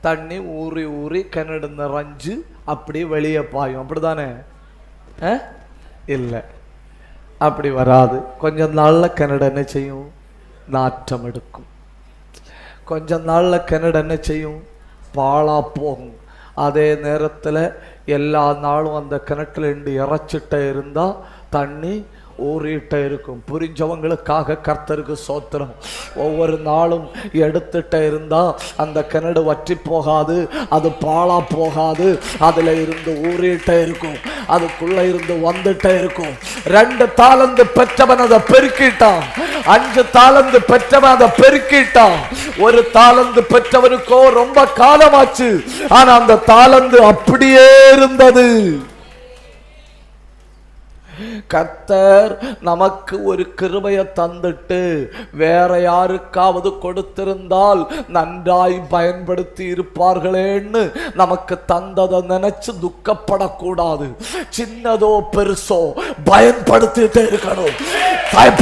தண்ணி ஊறி ஊறி கிணடு நிறைஞ்சு அப்படி வெளியே பாயும். அப்படிதானே? இல்லை, அப்படி வராது. கொஞ்ச நாள்ல கிணடு என்ன செய்யும்? நாற்றம் எடுக்கும். கொஞ்ச நாள்ல கிணடு என்ன செய்யும்? பாழா போகும். அதே நேரத்தில் எல்லா நாளும் அந்த கிணற்றுல இருந்து இறைச்சிட்டே இருந்தா தண்ணி ஊறிட்டே இருக்கும். புரிஞ்சவங்களுக்காக கர்த்தருக்கு சோத்திரம். ஒவ்வொரு நாளும் எடுத்துட்டே இருந்தா அந்த கிணறு வற்றி போகாது, அது பாழா போகாது. அதுல இருந்து ஊறிட்டே இருக்கும், அதுக்குள்ள இருந்து வந்துட்டே இருக்கும். 2 தாலந்து பெற்றவன் அதை பெருக்கிட்டான். 5 தாலந்து பெற்றவன் அதை பெருக்கிட்டான். 1 தாலந்து பெற்றவனுக்கோ ரொம்ப காலமாச்சு, ஆனா அந்த தாலந்து அப்படியே இருந்தது. கர்த்தர் நமக்கு ஒரு கிருபையை தந்துட்டு வேற யாருக்காவது கொடுத்திருந்தால் நன்றாய் பயன்படுத்தி இருப்பார்களேன்னு நமக்கு தந்ததை நினைச்சு துக்கப்படக்கூடாது. சின்னதோ பெருசோ பயன்படுத்திட்டே இருக்கணும்,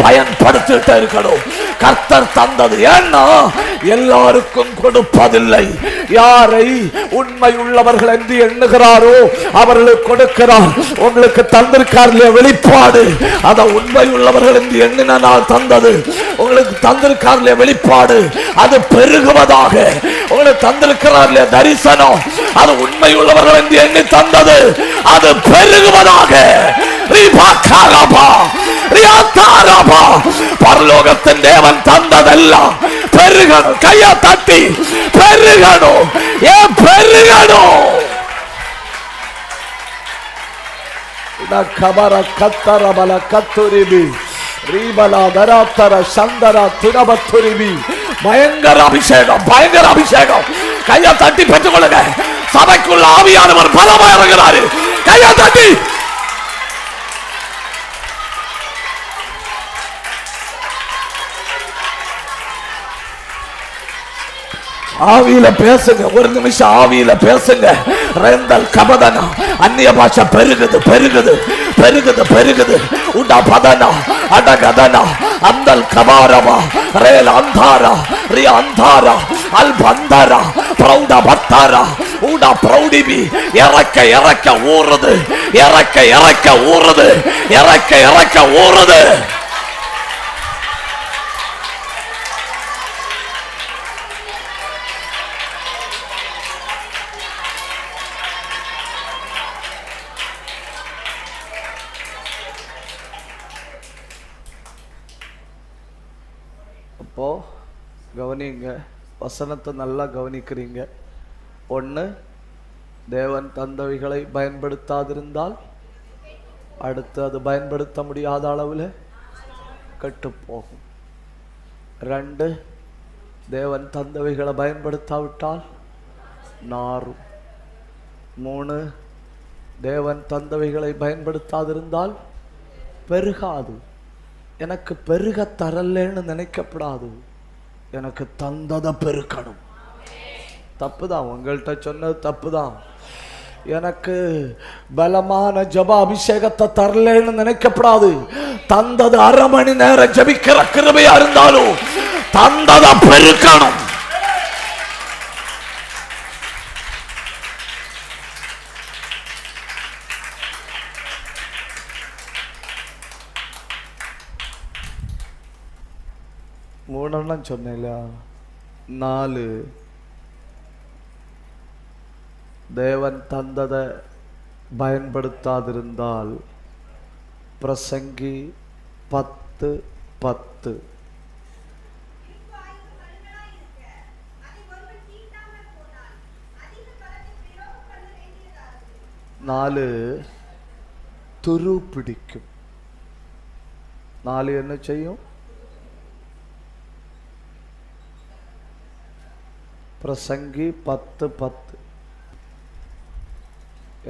பயன்படுத்திட்டே இருக்கணும். கர்த்தர் தந்தது. ஏன்னா எல்லாருக்கும் கொடுப்பதில்லை. யாரை உண்மை உள்ளவர்கள் என்று எண்ணுகிறாரோ அவர்களுக்கு கொடுக்கிறார். உங்களுக்கு தந்திருக்கார் வெளிப்பாடு, அத உண்மை உள்ளவர்கள் என்று எண்ணினால் தந்தது. உங்களுக்கு தந்திருக்கார் வெளிப்பாடு, அது பெருகுவதாக. உங்களுக்கு தந்திருக்கிறார் தரிசனம், அது உண்மை உள்ளவர்கள் என்று எண்ணி தந்தது, அது பெருகுவதாக. பரலோகத்தின் தேவன் தந்ததெல்லாம் பெருகணும். கையா தட்டி பெருகணும். ஏன் பெருகணும்? கபர கத்தரபல கத்துரிபி ரீபலா தராத்தர சந்தர துரபத்துரிபி. பயங்கர அபிஷேகம், பயங்கர அபிஷேகம். கையா தட்டி பெற்றுக் கொள்ளுங்க. சபைக்குள்ள ஆவியானவர் பலமா இறங்குறாரு. கையா தட்டி ஆவியில பேசுங்க. ஒரு நிமிஷம் ஆவியில பேசுங்க. ரெண்டல் கபதனா அந்நிய பாஷை பெருகுது, பெருகுது, பெருகுது, பெருகுது. உடா பதனா அடகதனா அந்தல் கபாரமா ரேல் அந்தாரா ரி அந்தாரா அல் பந்தாரா பிரௌடா பத்தாரா உடா பிரௌடிபி. இறக்க இறக்க ஊறுது, இறக்க இறக்க ஊறுது, இறக்க இறக்க ஊறுது. அப்போ கவனிங்க, வசனத்தை நல்லா கவனிக்கிறீங்க. 1, தேவன் தந்தவைகளை பயன்படுத்தாதிருந்தால் அடுத்து அது பயன்படுத்த முடியாத அளவில் கெட்டுப்போகும். 2, தேவன் தந்தவைகளை பயன்படுத்தாவிட்டால் நாறும். 3, தேவன் தந்தவைகளை பயன்படுத்தாதிருந்தால் பெருகாது. எனக்கு பெருக தரலன்னு நினைக்கப்படாது. எனக்கு தந்ததை பெருக்கணும். தப்புதான், உங்கள்கிட்ட சொன்னது தப்புதான். எனக்கு பலமான ஜப அபிஷேகத்தை தரலன்னு நினைக்கப்படாது. தந்தது அரை மணி நேரம் ஜபிக்கிற கிருபையா இருந்தாலும் தந்ததை பெருக்கணும். மூணெண்ணம் சொன்னேன். 4 தேவன் தந்ததை பயன்படுத்தாதிருந்தால் பிரசங்கி 10:10 4 துரு பிடிக்கும். 4 என்ன செய்யும்? பிரசங்கி 10:10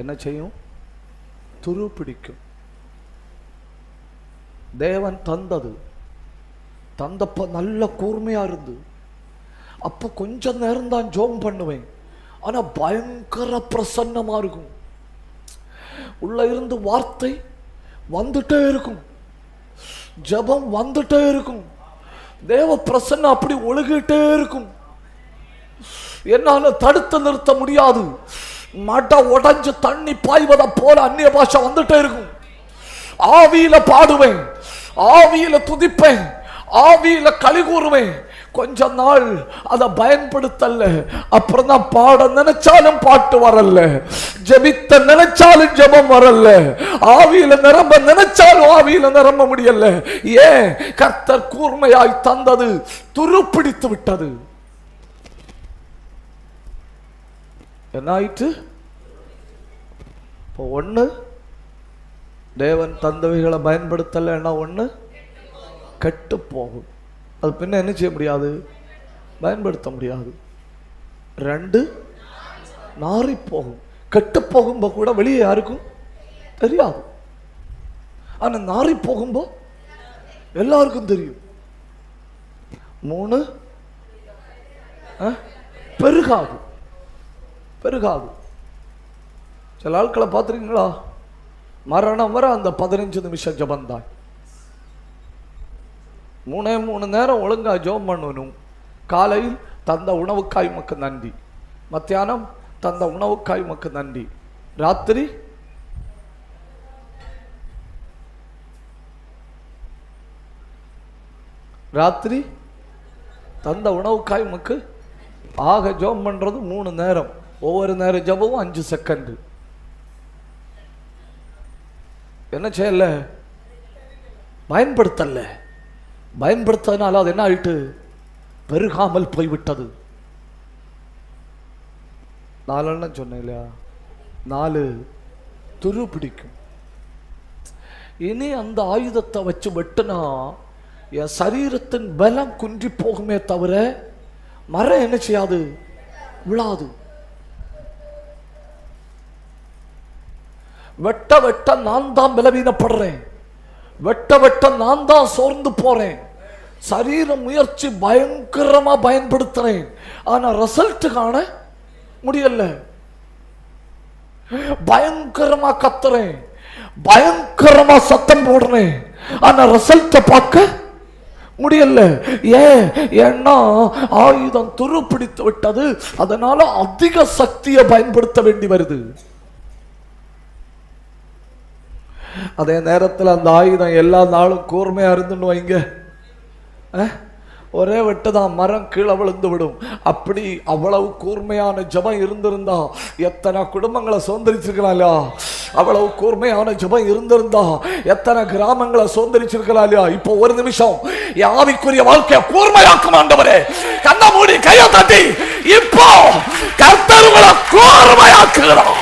என்ன செய்யும்? துரு பிடிக்கும். தேவன் தந்தப்ப நல்ல கூர்மையா இருந்து அப்ப கொஞ்ச நேரம் தான் ஜோம் பண்ணுவேன். ஆனா பயங்கர பிரசன்னமா இருக்கும். உள்ள இருந்து வார்த்தை வந்துட்டே இருக்கும், ஜபம் வந்துட்டே இருக்கும், தேவ பிரசன்னம் அப்படி ஒழுகிட்டே இருக்கும். என்னால தடுத்து நிறுத்த முடியாது. மட உடைஞ்சு தண்ணி பாய்வதை போல அந்நிய பாஷை வந்துட்டே இருக்கும். ஆவியில பாடுவேன், ஆவியில துதிப்பேன், ஆவியில களி கூறுவேன். கொஞ்ச நாள் அதை பயன்படுத்தல, அப்புறம் தான் பாட நினைச்சாலும் பாட்டு வரல, ஜபித்த நினைச்சாலும் ஜபம் வரல, ஆவியில நிரம்ப நினைச்சாலும் ஆவியில நிரம்ப முடியல. ஏன்? கர்த்தர் கூர்மையாய் தந்தது துரு பிடித்து விட்டது. என்ன ஆயிற்று? இப்போ ஒன்று தேவன் தந்தவைகளை பயன்படுத்தலைன்னா ஒன்று கெட்டு போகும். அது பின்ன என்ன செய்ய முடியாது? பயன்படுத்த முடியாது. 2 நாறி போகும். கெட்டு போகும்போது கூட வெளியே யாருக்கும் தெரியாது. ஆனா நாறி போகும்போது எல்லாருக்கும் தெரியும். 3 பெருகாது. சில ஆட்களை பார்த்துருக்கீங்களா? மரணம் வர அந்த 15 நிமிஷம் ஜபந்தான். 3 நேரம் ஒழுங்கா ஜெபம் பண்ணணும். காலையில் தந்த உணவுக்காய் உமக்கு நன்றி, மத்தியானம் தந்த உணவுக்காய் உமக்கு நன்றி, ராத்திரி தந்த உணவுக்காய் உமக்கு. ஆக ஜெபம் பண்றது 3 நேரம். ஒவ்வொரு நேரம் ஜபமும் 5 செகண்ட். என்ன செய்யல? பயன்படுத்தனால அது என்ன ஆயிட்டு? பெருகாமல் போய்விட்டது. 4 சொன்னேன் இல்லையா? 4 துரு பிடிக்கும். இனி அந்த ஆயுதத்தை வச்சு வெட்டுனா என் சரீரத்தின் பலம் குன்றி போகுமே தவிர மரம் என்ன செய்யாது? விழாது. வெட்ட நான் தான் பலவீனப்படுறேன், வெட்ட நான் தான் சோர்ந்து போறேன். சரீர முயற்சி பயங்கரமா பயன்படுத்துறேன், ஆனா ரிசல்ட் காண முடியல. பயங்கரமா கத்துறேன், பயங்கரமா சத்தம் போடுறேன், ஆனா ரிசல்ட் பார்க்க முடியல. ஏன்னா ஆயுதம் துரு பிடித்து விட்டது. அதனால அதிக சக்தியை பயன்படுத்த வேண்டி வருது. அதே நேரத்தில் அந்த ஆயுதம் எல்லா நாளும் கூர்மையா இருந்துன்னு வைங்க, ஒரே வெட்டுதான், மரம் கீழே விழுந்து விடும். அப்படி அவ்வளவு கூர்மையான ஜபம் இருந்திருந்தா எத்தனை குடும்பங்களை சுதந்திரிச்சிருக்கலாம் இல்லையா? அவ்வளவு கூர்மையான ஜபம் இருந்திருந்தா எத்தனை கிராமங்களை சுதந்திரிச்சிருக்கலாம் இல்லையா? இப்போ ஒரு நிமிஷம் ஆவிக்குரிய வாழ்க்கையை கூர்மையாக்கும் ஆண்டவரே. கண்ண மூடி கையை தட்டி இப்போ கர்த்தர்களை கூர்மையாக்குகிறோம்.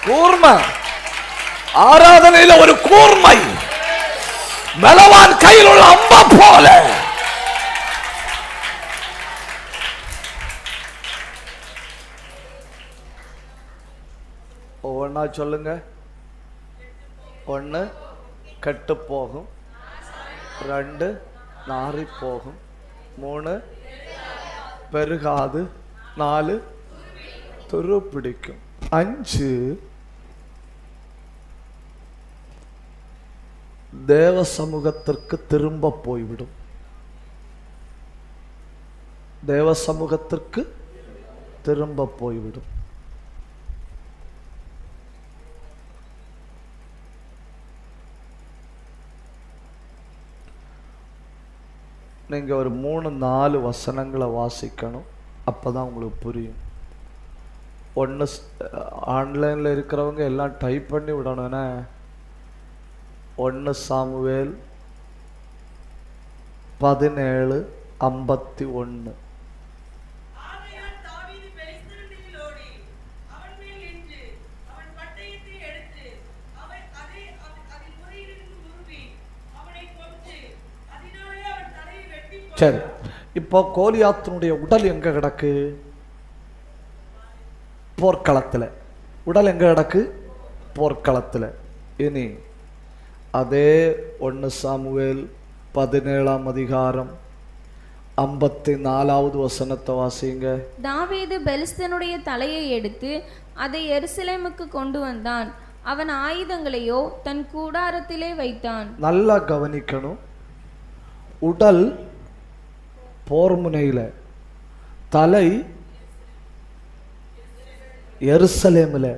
கூர்மை. ஆராதனையில ஒரு கூர்மை, பலவான் கையில் உள்ள அம்பா போல. ஒவ்வொன்னா சொல்லுங்க. 1 கெட்டு போகும், 2 நாறி போகும், 3 பெருகாது, 4 துரு பிடிக்கும், 5 தேவ சமூகத்திற்கு திரும்ப போய்விடும். தேவ சமூகத்திற்கு திரும்ப போய்விடும். நீங்க ஒரு 3-4 வசனங்களை வாசிக்கணும், அப்பதான் உங்களுக்கு புரியும். 1 ஆன்லைன்ல இருக்கிறவங்க எல்லாம் டைப் பண்ணி விடணும்னா 1 சாமுவேல் 17:51. சரி, இப்போ கோலியாத்தினுடைய உடல் எங்க கிடக்கு? போர்க்களத்தில். உடல் எங்க கிடக்கு? போர்க்களத்தில். இனி அதே 1 சாமுவேல் 17:54 வசனத்தை வாசிங்க. தாவீது பெலிஸ்தனுடைய தலையை எடுத்து அதை எருசலேமுக்கு கொண்டு வந்தான். அவன் ஆயுதங்களையோ தன் கூடாரத்திலே வைத்தான். நல்லா கவனிக்கணும். உடல் போர் முனையில, தலை எருசலேமில்,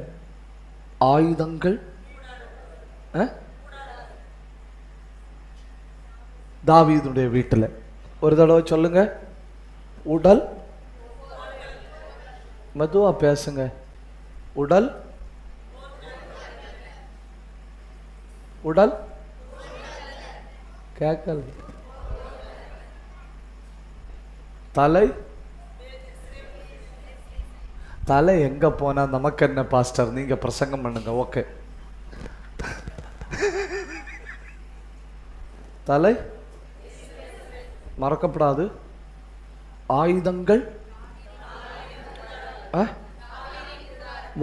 ஆயுதங்கள் தாவீதுடைய வீட்டில். ஒரு தடவை சொல்லுங்க. உடல், மெதுவா பேசுங்க. உடல், உடல் கேட்கல. தலை, தலை எங்க போனா நமக்கு என்ன பாஸ்டர், நீங்க பிரசங்கம் பண்ணுங்க. ஓகே. தலை மறக்கப்படாது. ஆயுதங்கள்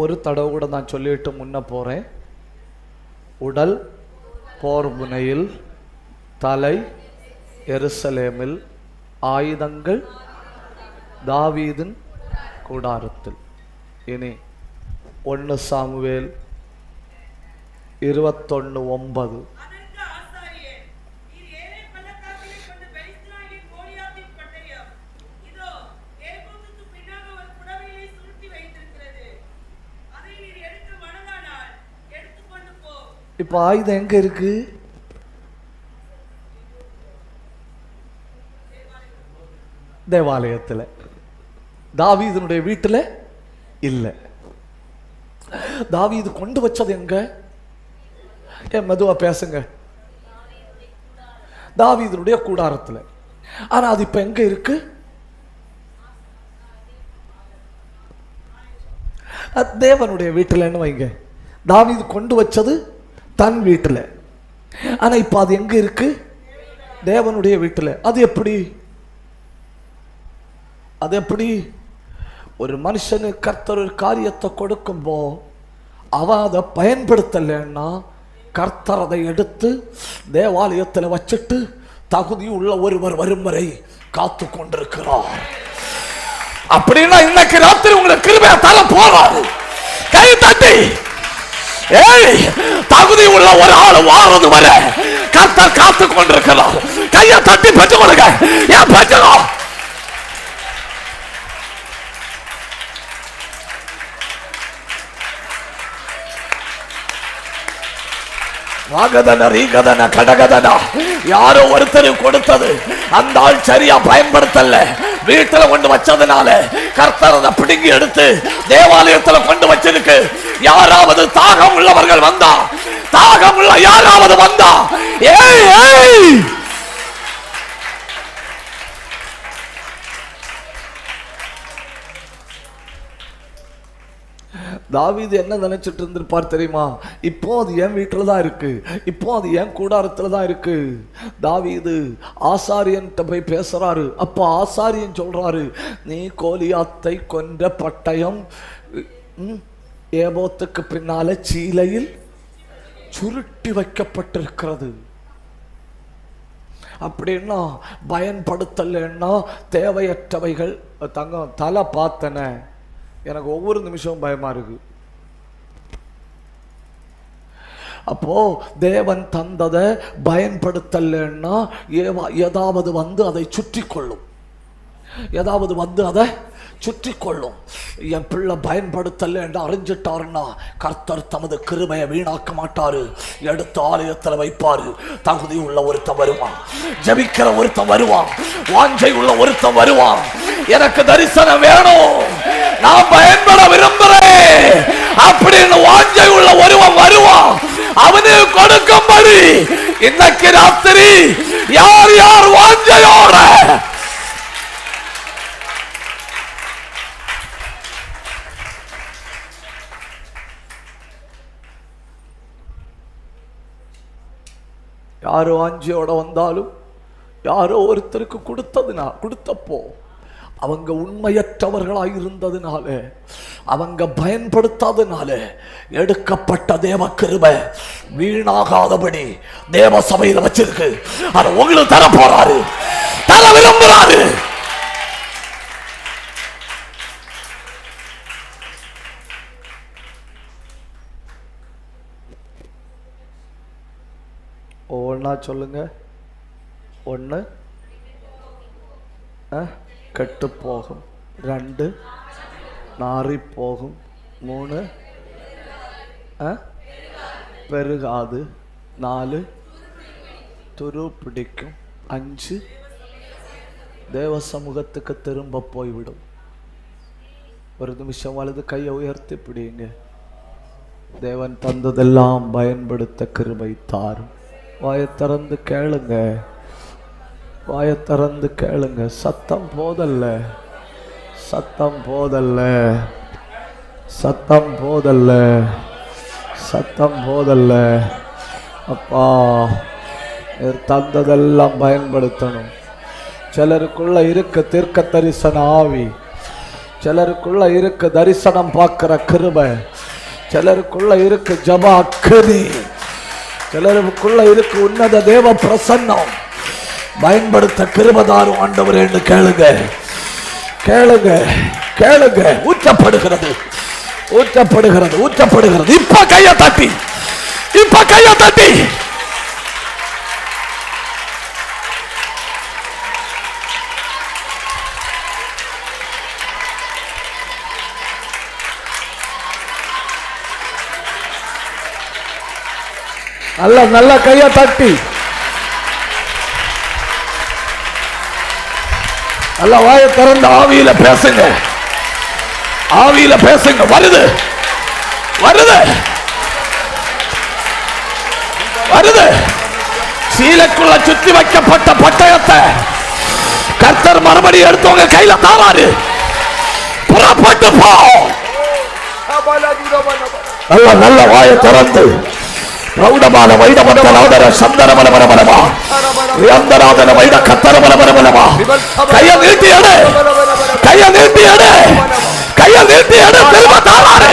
ஒரு தடவை கூட நான் சொல்லிட்டு முன்ன போறேன். உடல் போர் முனையில், தலை எருசலேமில், ஆயுதங்கள் தாவீதின் கூடாரத்தில். இனி 1 சாமுவேல் 21:9. இப்ப ஆயுதம் எங்க இருக்கு? தேவாலயத்தில். தாவீதுனுடைய வீட்டில் இல்லை. தாவீது கொண்டு வச்சது எங்க? மெதுவா பேசுங்க. தாவீதுனுடைய கூடாரத்தில். ஆனா அது இப்ப எங்க இருக்கு? தேவனுடைய வீட்டில்னு வைங்க. தாவீது கொண்டு வச்சது தன் வீட்டில். ஆனா இப்ப அது எங்க இருக்கு? தேவனுடைய வீட்டில். அது எப்படி? அது எப்படி? ஒரு மனுஷனு கர்த்தர் ஒரு காரியத்தை கொடுக்கும்போ அவன் அதை பயன்படுத்தலைன்னா கர்த்தர் அதை எடுத்து தேவாலயத்தில் வச்சுட்டு தகுதி உள்ள ஒருவர் வரும் வரை காத்து கொண்டிருக்கிறார். அப்படின்னா இன்னைக்கு ராத்திரி உங்களுக்கு கிருபையா தலை போறாரு. கை தட்டி தகுதி உள்ள ஒரு ஆள் வாரது வரை கர்த்தர் காத்து கொண்டிருக்கிறார். கையை தட்டி பெற்று கொடுங்க. ஏன் பெற்றுக்கோ? யாரோ ஒருத்தர் கொடுத்தது, அந்த ஆள் சரியா பயன்படுத்தல, வீட்டுல கொண்டு வச்சதுனால கர்த்தர் அதை பிடுங்கி எடுத்து தேவாலயத்துல கொண்டு வச்சிருக்கு. யாராவது தாகம் உள்ளவர்கள் வந்தா, தாகம் உள்ள யாராவது வந்தா, தாவீது என்ன நினைச்சிட்டு இருந்திருப்பார் தெரியுமா? இப்போ அது என் வீட்டில் தான் இருக்கு, இப்போ அது என் கூடாரத்தில் தான் இருக்கு. தாவீது ஆசாரியன் போய் பேசுறாரு. அப்போ ஆசாரியன் சொல்றாரு, நீ கோலியாத்தை கொன்ற பட்டயம் ஏபோத்துக்கு பின்னால சீலையில் சுருட்டி வைக்கப்பட்டிருக்கிறது. அப்படின்னா பயன்படுத்தலைன்னா தேவையற்றவைகள். தங்கம் தலை பார்த்தன, எனக்கு ஒவ்வொரு நிமிஷமும் பயமா இருக்கு. அப்போ தேவன் தந்ததை பயன்படுத்தலைன்னா ஏதாவது வந்து அதை சுற்றி கொள்ளும், ஏதாவது வந்து அதை சுற்றி கொள்ளும். என் பிள்ளை பயன்படுத்தல என்று அறிஞ்சிட்டாருன்னா கர்த்தர் தமது கிருபையை வீணாக்க மாட்டாரு, எடுத்து ஆலயத்தில் வைப்பாரு. தகுதி உள்ள ஒருத்தன் வருவான், ஜபிக்கிற ஒருத்தன் வருவான், வாஞ்சை உள்ள ஒருத்தன் வருவான். எனக்கு தரிசனம் வேணும், நான் பயன்பட விரும்புறேன் அப்படின்னு வாஞ்சை உள்ள ஒருவன் வருவான். அவனு கொடுக்கும்படி இன்னைக்கு ராத்திரி யார் யார் வாஞ்சையோட யாரோ வாஞ்சியோட வந்தாலும் யாரோ ஒருத்தருக்கு கொடுத்தப்போ அவங்க உண்மையற்றவர்களாக இருந்ததுனால, அவங்க பயன்படுத்தாதனால எடுக்கப்பட்ட தேவ கிருபை வீணாகாதபடி தேவ சபையில வச்சிருக்கு. அதை உங்களுக்கு தர போறாரு, தர விரும்புறாரு. ஒவ்வொன்றா சொல்லுங்க. ஒன்று கெட்டு போகும், 2 நாறி போகும், 3 பெருகாது, 4 துரு பிடிக்கும், 5 தேவ சமூகத்துக்கு திரும்ப போய்விடும். ஒரு நிமிஷம் வலது கையை உயர்த்தி பிடிங்க. தேவன் தந்ததெல்லாம் பயன்படுத்த கிருபை தாரும். வாயை திறந்து கேளுங்க, வாயை திறந்து கேளுங்க. சத்தம் போதல்ல, சத்தம் போதல்ல, சத்தம் போதல்ல, சத்தம் போதல்ல. அப்பா தந்ததெல்லாம் பயன்படுத்தணும். சிலருக்குள்ள இருக்க தீர்க்க தரிசன ஆவி, சிலருக்குள்ள இருக்க தரிசனம் பார்க்கிற கிருபை, சிலருக்குள்ள இருக்கு ஜப அக்கதி, சிலருக்குள்ள இருக்கு உன்னத தேவ பிரசன்னம். பயன்படுத்த கிருபதாரும் ஆண்டவர் என்று கேளுங்க, கேளுங்க, கேளுங்க. ஊற்றப்படுகிறது, ஊற்றப்படுகிறது, ஊற்றப்படுகிறது. இப்ப கைய தட்டி, இப்ப கைய தட்டி. நல்ல நல்ல கைய தட்டி நல்ல வாயை திறந்து ஆவியில பேசுங்க, ஆவியில பேசுங்க. வருது, வருது, வருது. சீலைக்குள்ள சுத்தி வைக்கப்பட்ட பட்டயத்தை கர்த்தர் மறுபடியும் எடுத்தவங்க கையில தாராரு. புறப்பட்டு போ. நல்ல நல்ல வாயை திறந்து ரௌடமான வைடபந்தராதர சந்தரமலமலமலமா யந்தராதன வைட கத்தரமலமலமலமா கைய நீட்டி எடு, கைய நீட்டி எடு, கைய நீட்டி எடு. திரும்ப தாராரு.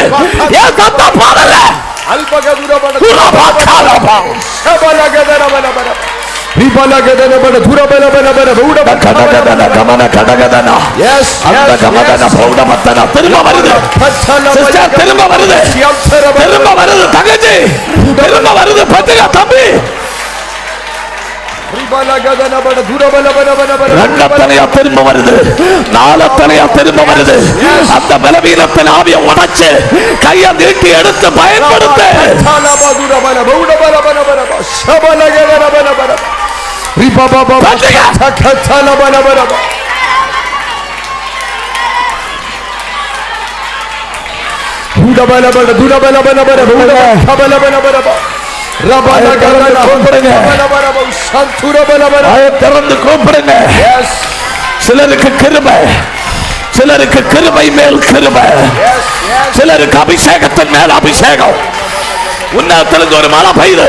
ஏன் சத்தா பாடல? அல்பகதுரபன துரபாகாலபா சபலகதரபனபன ரிபலகதரபன துரபலபனபன ரௌடப கடகதன கமன கடகதன. எஸ் அந்த கமதன ரௌடமத்தன. திரும்ப வருது சிஸ்டர், திரும்ப வருது, திரும்ப வருது தங்கச்சி, திரும்ப வருது பத்தியா தம்பி. ரெண்டத்தனையா திரும்ப வருது, நாலத்தனையா திரும்ப வருது. அந்த பலவீனத்தின் ஆவியை உடைச்சு கையை நீட்டி எடுத்து பயன்படுத்த. சிலருக்கு கிருபை சிலருக்கு கிருபை மேல் கிருபை, சிலருக்கு அபிஷேகத்தின் மேல் அபிஷேகம். உன்னதத்திலிருந்து ஒரு மழை பெய்யுது.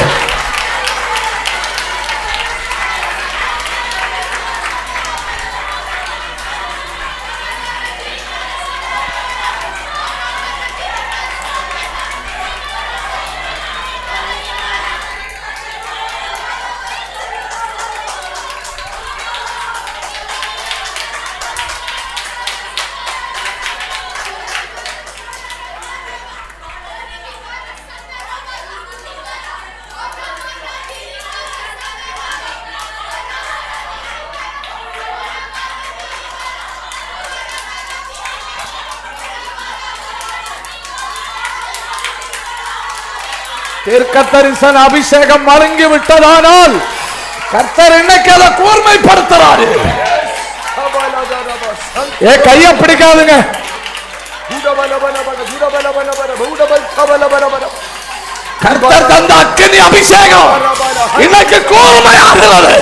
தீர்க்கதரிசன அபிஷேகம் வழங்கி விட்டதானால் கர்த்தர் இன்னைக்கு அதை கூர்மைப்படுத்துறாரு. கைய பிடிக்காதுங்க. கர்த்தர் தந்த அக்கினி அபிஷேகம் இன்னைக்கு கூர்மையாகிறது.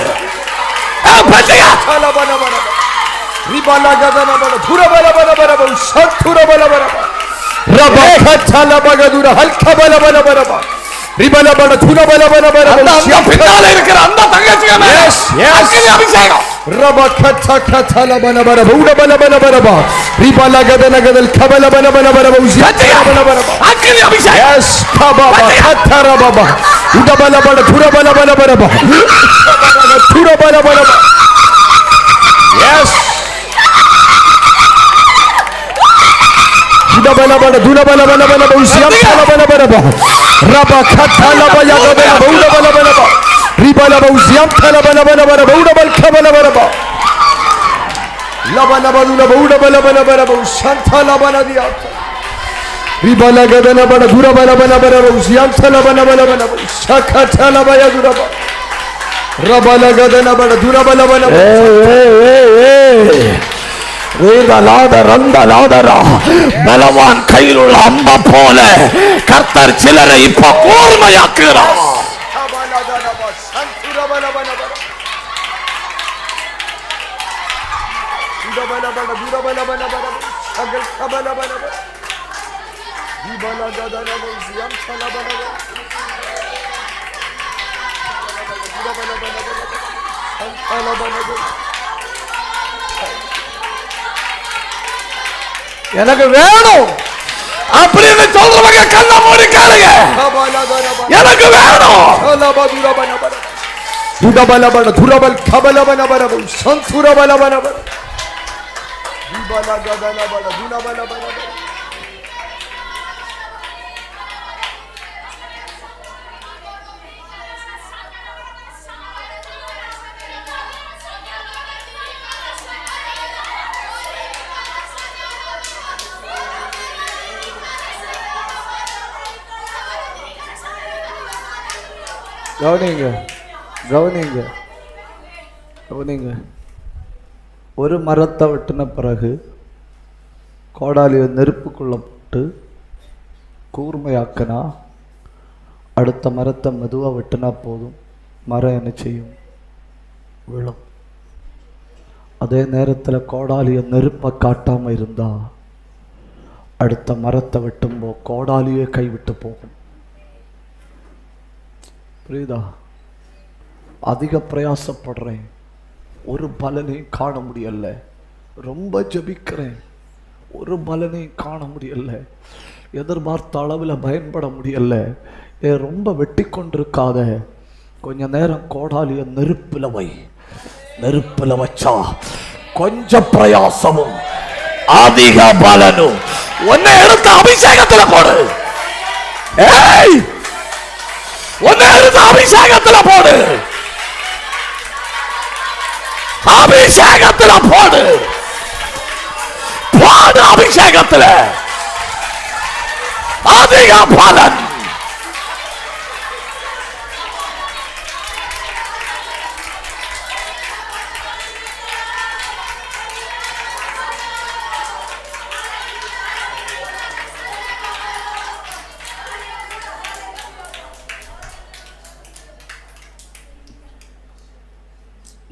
பின்னால இருக்கிற அந்த தங்கச்சிங்க அபிஷேகம் பலவான் கையில் உள்ள அம்ப போல கர்த்தர் சிலரை இப்ப கூர்மையாக்குகிறார். எனக்கு வேணும் அப்படின்னு சொல்றவங்க கண்ண மூடி கேளுங்க. எனக்கு வேணும். கவனிங்க கவனிங்க கவனிங்க. ஒரு மரத்தை வெட்டின பிறகு கோடாலியை நெருப்புக்குள்ள போட்டு கூர்மையாக்கினா அடுத்த மரத்தை மெதுவாக வெட்டினா போதும், மரம் என்ன செய்யும்? விழும். அதே நேரத்தில் கோடாலியை நெருப்பை காட்டாமல் இருந்தா அடுத்த மரத்தை வெட்டும்போது கோடாலியே கைவிட்டு போகும். புரியுதா? அதிக பிரயாசப்படுறேன், ஒரு பலனையும் காண முடியல. ரொம்ப ஜபிக்கிறேன், ஒரு பலனையும் காண முடியல. எதிர்பார்த்த அளவில் பயன்பட முடியல. ரொம்ப வெட்டி கொண்டிருக்காத, கொஞ்ச நேரம் கோடாலிய நெருப்பில் வை. நெருப்பில் வச்சா கொஞ்சம் பிரயாசமும் அதிக பலனும். ஒன்னை எடுத்து அபிஷேகத்தில் போடு. ஒன்னை எடுத்து அபிஷேகத்தில் போடு. அபிஷேகத்தில் போடு. போடு அபிஷேகத்தில். அதிக பலன்.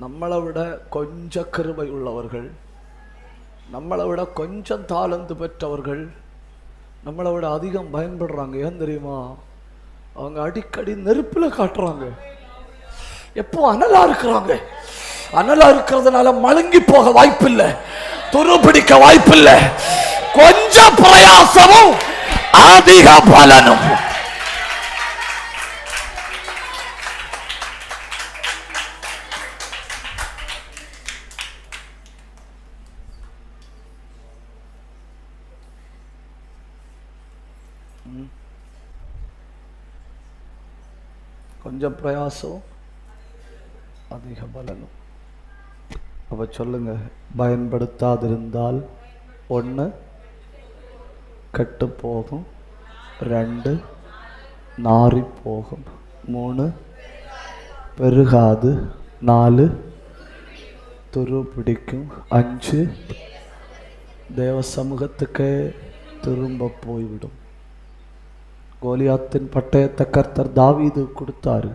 நம்மளை விட கொஞ்ச கிருபை உள்ளவர்கள் நம்மளை விட கொஞ்சம் தாளந்து பெற்றவர்கள் நம்மளை விட அதிகம் பயன்படுறாங்க. ஏன் தெரியுமா? அவங்க அடிக்கடி நெருப்பில் காட்டுறாங்க. எப்போ அனலா இருக்கிறாங்க. அனலா இருக்கிறதுனால மழுங்கி போக வாய்ப்பில்லை, துரு பிடிக்க வாய்ப்பில்லை. கொஞ்சம் பிரயாசமும் அதிக பலனும். கொஞ்சம் பிரயாசம் அதிக பலனும். அப்ப சொல்லுங்க, பயன்படுத்தாதிருந்தால் 1 கெட்டு போகும், 2 நாறி போகும், 3 பெருகாது, 4 துரு பிடிக்கும், 5 தேவ சமூகத்துக்கே திரும்ப போய்விடும். கோலியாத்தின் பட்டயத்தை கர்த்தர் தாவீது கொடுத்தாரு,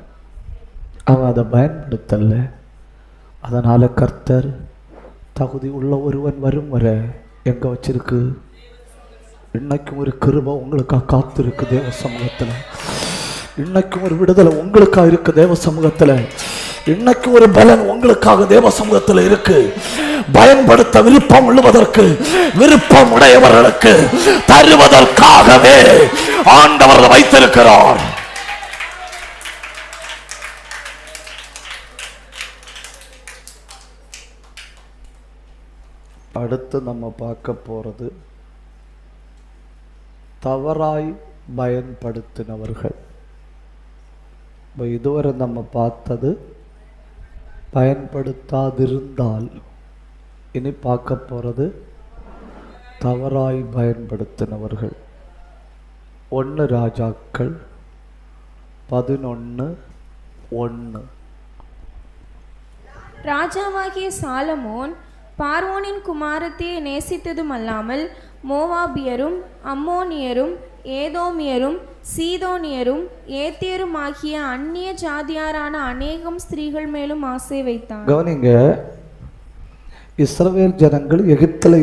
அவன் அதை பயன்படுத்தல. அதனால கர்த்தர் தகுதி உள்ள ஒருவன் வரும் வரை எங்க வச்சிருக்கு? இன்னைக்கும் ஒரு கிருபை உங்களுக்காக காத்திருக்கு தேவ சமூகத்துல. இன்னைக்கும் ஒரு விடுதலை உங்களுக்காக இருக்கு தேவ சமூகத்துல. இன்னைக்கு ஒரு பலன் உங்களுக்காக தேவ சமூகத்தில் இருக்கு. பயன்படுத்த விருப்பம் உள்ளவதற்கு, விருப்பம் உடையவர்களுக்கு தருவதற்காகவே ஆண்டவர் வைத்திருக்கிறார். அடுத்து நம்ம பார்க்க போறது தவறாய் பயன்படுத்தினவர்கள். இதுவரை நம்ம பார்த்தது பயன்படுத்தாதிருந்தால், இனி பார்க்க போறது தவறாய் பயன்படுத்தினவர்கள். 1 ராஜாக்கள் 11:1. ராஜாவாகிய சாலமோன் பார்வோனின் குமாரத்தியை நேசித்ததும் அல்லாமல் மோவாபியரும் அம்மோனியரும் ஏதோமியரும் சீதோனியரும் ஏத்தியரும் ஆகிய அந்நிய ஜாதியாரான அநேகம் ஸ்திரீகள் மேலும் ஆசை வைத்தான். கவனிங்க, இஸ்ரவேல் ஜனங்கள் எகிப்தில்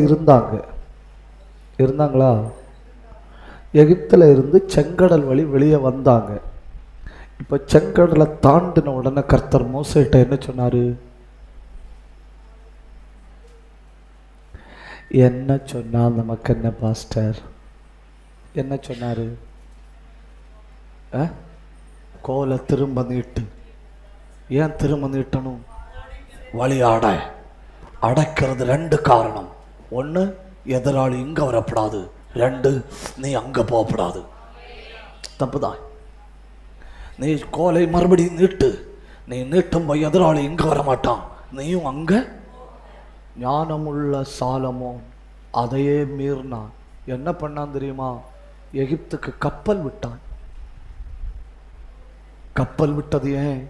இருந்தாங்களா? எகிப்தில் இருந்து செங்கடல் வழி வெளியே வந்தாங்க. இப்போ செங்கடலை தாண்டின உடனே கர்த்தர் மோசேட்ட என்ன சொன்னாரு? என்ன சொன்னால் நமக்கு என்ன பாஸ்டர்? என்ன சொன்னாரு? கோலை திரும்ப நீட்டு. ஏன் திரும்ப நீட்டணும்? வழியாட அடைக்கிறது 2 காரணம். 1, எதிராளி இங்க வரப்படாது. 2, நீ அங்க போகப்படாது. தப்புதான். நீ கோலை மறுபடியும் நீட்டு. நீ நீட்டும் போய் எதிராளி இங்க வரமாட்டான், நீயும் அங்க. ஞானமுள்ள சாலமோன் அதையே மீறினான். என்ன பண்ணான் தெரியுமா? எகிப்துக்கு கப்பல் விட்டான். கப்பல் விட்டது ஏன்?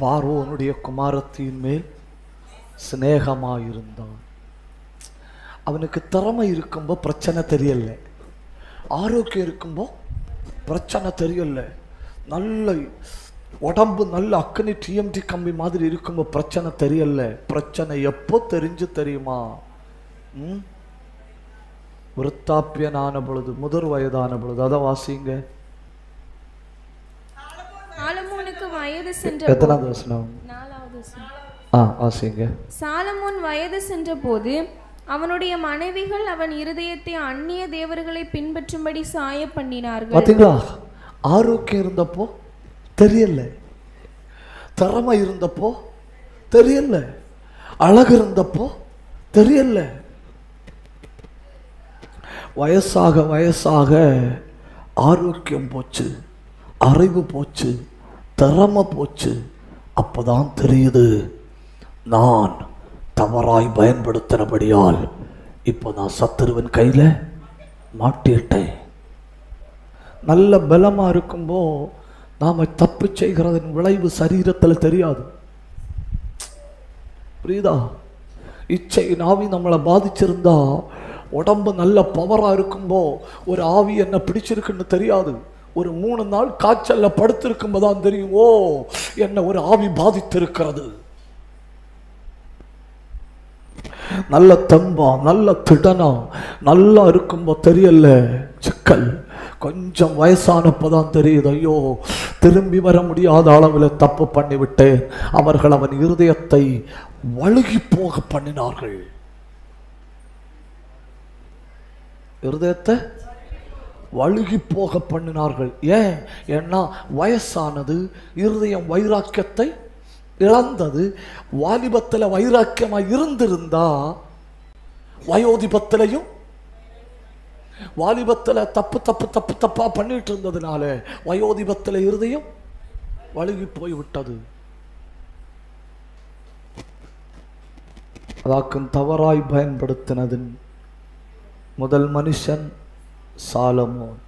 பார்வோனுடைய குமாரத்தின் மேல் சிநேகமாயிருந்தான். அவனுக்கு திறமை இருக்கும்போ பிரச்சனை தெரியல, ஆரோக்கியம் இருக்கும்போ பிரச்சனை தெரியல, நல்ல உடம்பு நல்ல அக்கனி டிஎம்டி கம்பி மாதிரி இருக்கும்போ பிரச்சனை தெரியல. பிரச்சனை எப்போ தெரிஞ்சு தெரியுமா? விருத்தாப்பியனான பொழுது, முதிர் வயதான பொழுது. அதை வாசிங்க. சாலமோனுக்கு வயது சென்ற எத்தனாவது வசனம்? 4வது வசனம். வாசிங்க. சாலமோன் வயது சென்ற போது அவனுடைய மனைவிகள் அவன் இருதயத்தை அந்நிய தேவர்களை பின்பற்றும்படி சாய பண்ணினார்கள். பாத்தீங்களா? ஆரோக்கியம் இருந்தப்போ தெரியல, திறமை இருந்தப்போ தெரியல, அழகு இருந்தப்போ தெரியல. வயசாக வயசாக ஆரோக்கியம் போச்சு, அறிவு போச்சு, திறமை போச்சு. அப்பதான் தெரியுது, நான் தவறாய் பயன்படுத்தினபடியால் இப்போ நான் சத்துருவின் கையில மாட்டிட்டேன். நல்ல பலமா இருக்கும்போ நாம தப்பு செய்கிறதன் விளைவு சரீரத்தில் தெரியாது. புரியுதா? இச்சையின் ஆவி நம்மளை பாதிச்சிருந்தா, உடம்பு நல்ல பவரா இருக்கும்போ ஒரு ஆவி என்ன பிடிச்சிருக்குன்னு தெரியாது. ஒரு 3 நாள் காய்ச்சல்ல படுத்திருக்கும் போதான் தெரியும், ஓ என்ன ஒரு ஆவி பாதித்திருக்கிறது. நல்ல தம்பா, நல்ல திடனா, நல்லா இருக்கும்போ தெரியல சிக்கல். கொஞ்சம் வயசானப்பதான் தெரியுது, ஐயோ திரும்பி வர முடியாத அளவில் தப்பு பண்ணிவிட்டேன். அவர்கள் அவன் இருதயத்தை வழுகி போக பண்ணினார்கள். இருதயத்தை வழுகி போக பண்ணினார்கள். ஏன்னா வயசானது, இருதயம் வைராக்கியத்தை இழந்தது. வாலிபத்தில் வைராக்கியமாக இருந்திருந்தா வயோதிபத்திலையும், வாலிபத்தில் தப்பா பண்ணிட்டு இருந்ததுனால வயோதிபத்தில் இருதயம் வழுகி போய்விட்டது. அதாக்கும் தவறாய் பயன்படுத்தினதின் முதல் மனுஷன் சாலமோன்.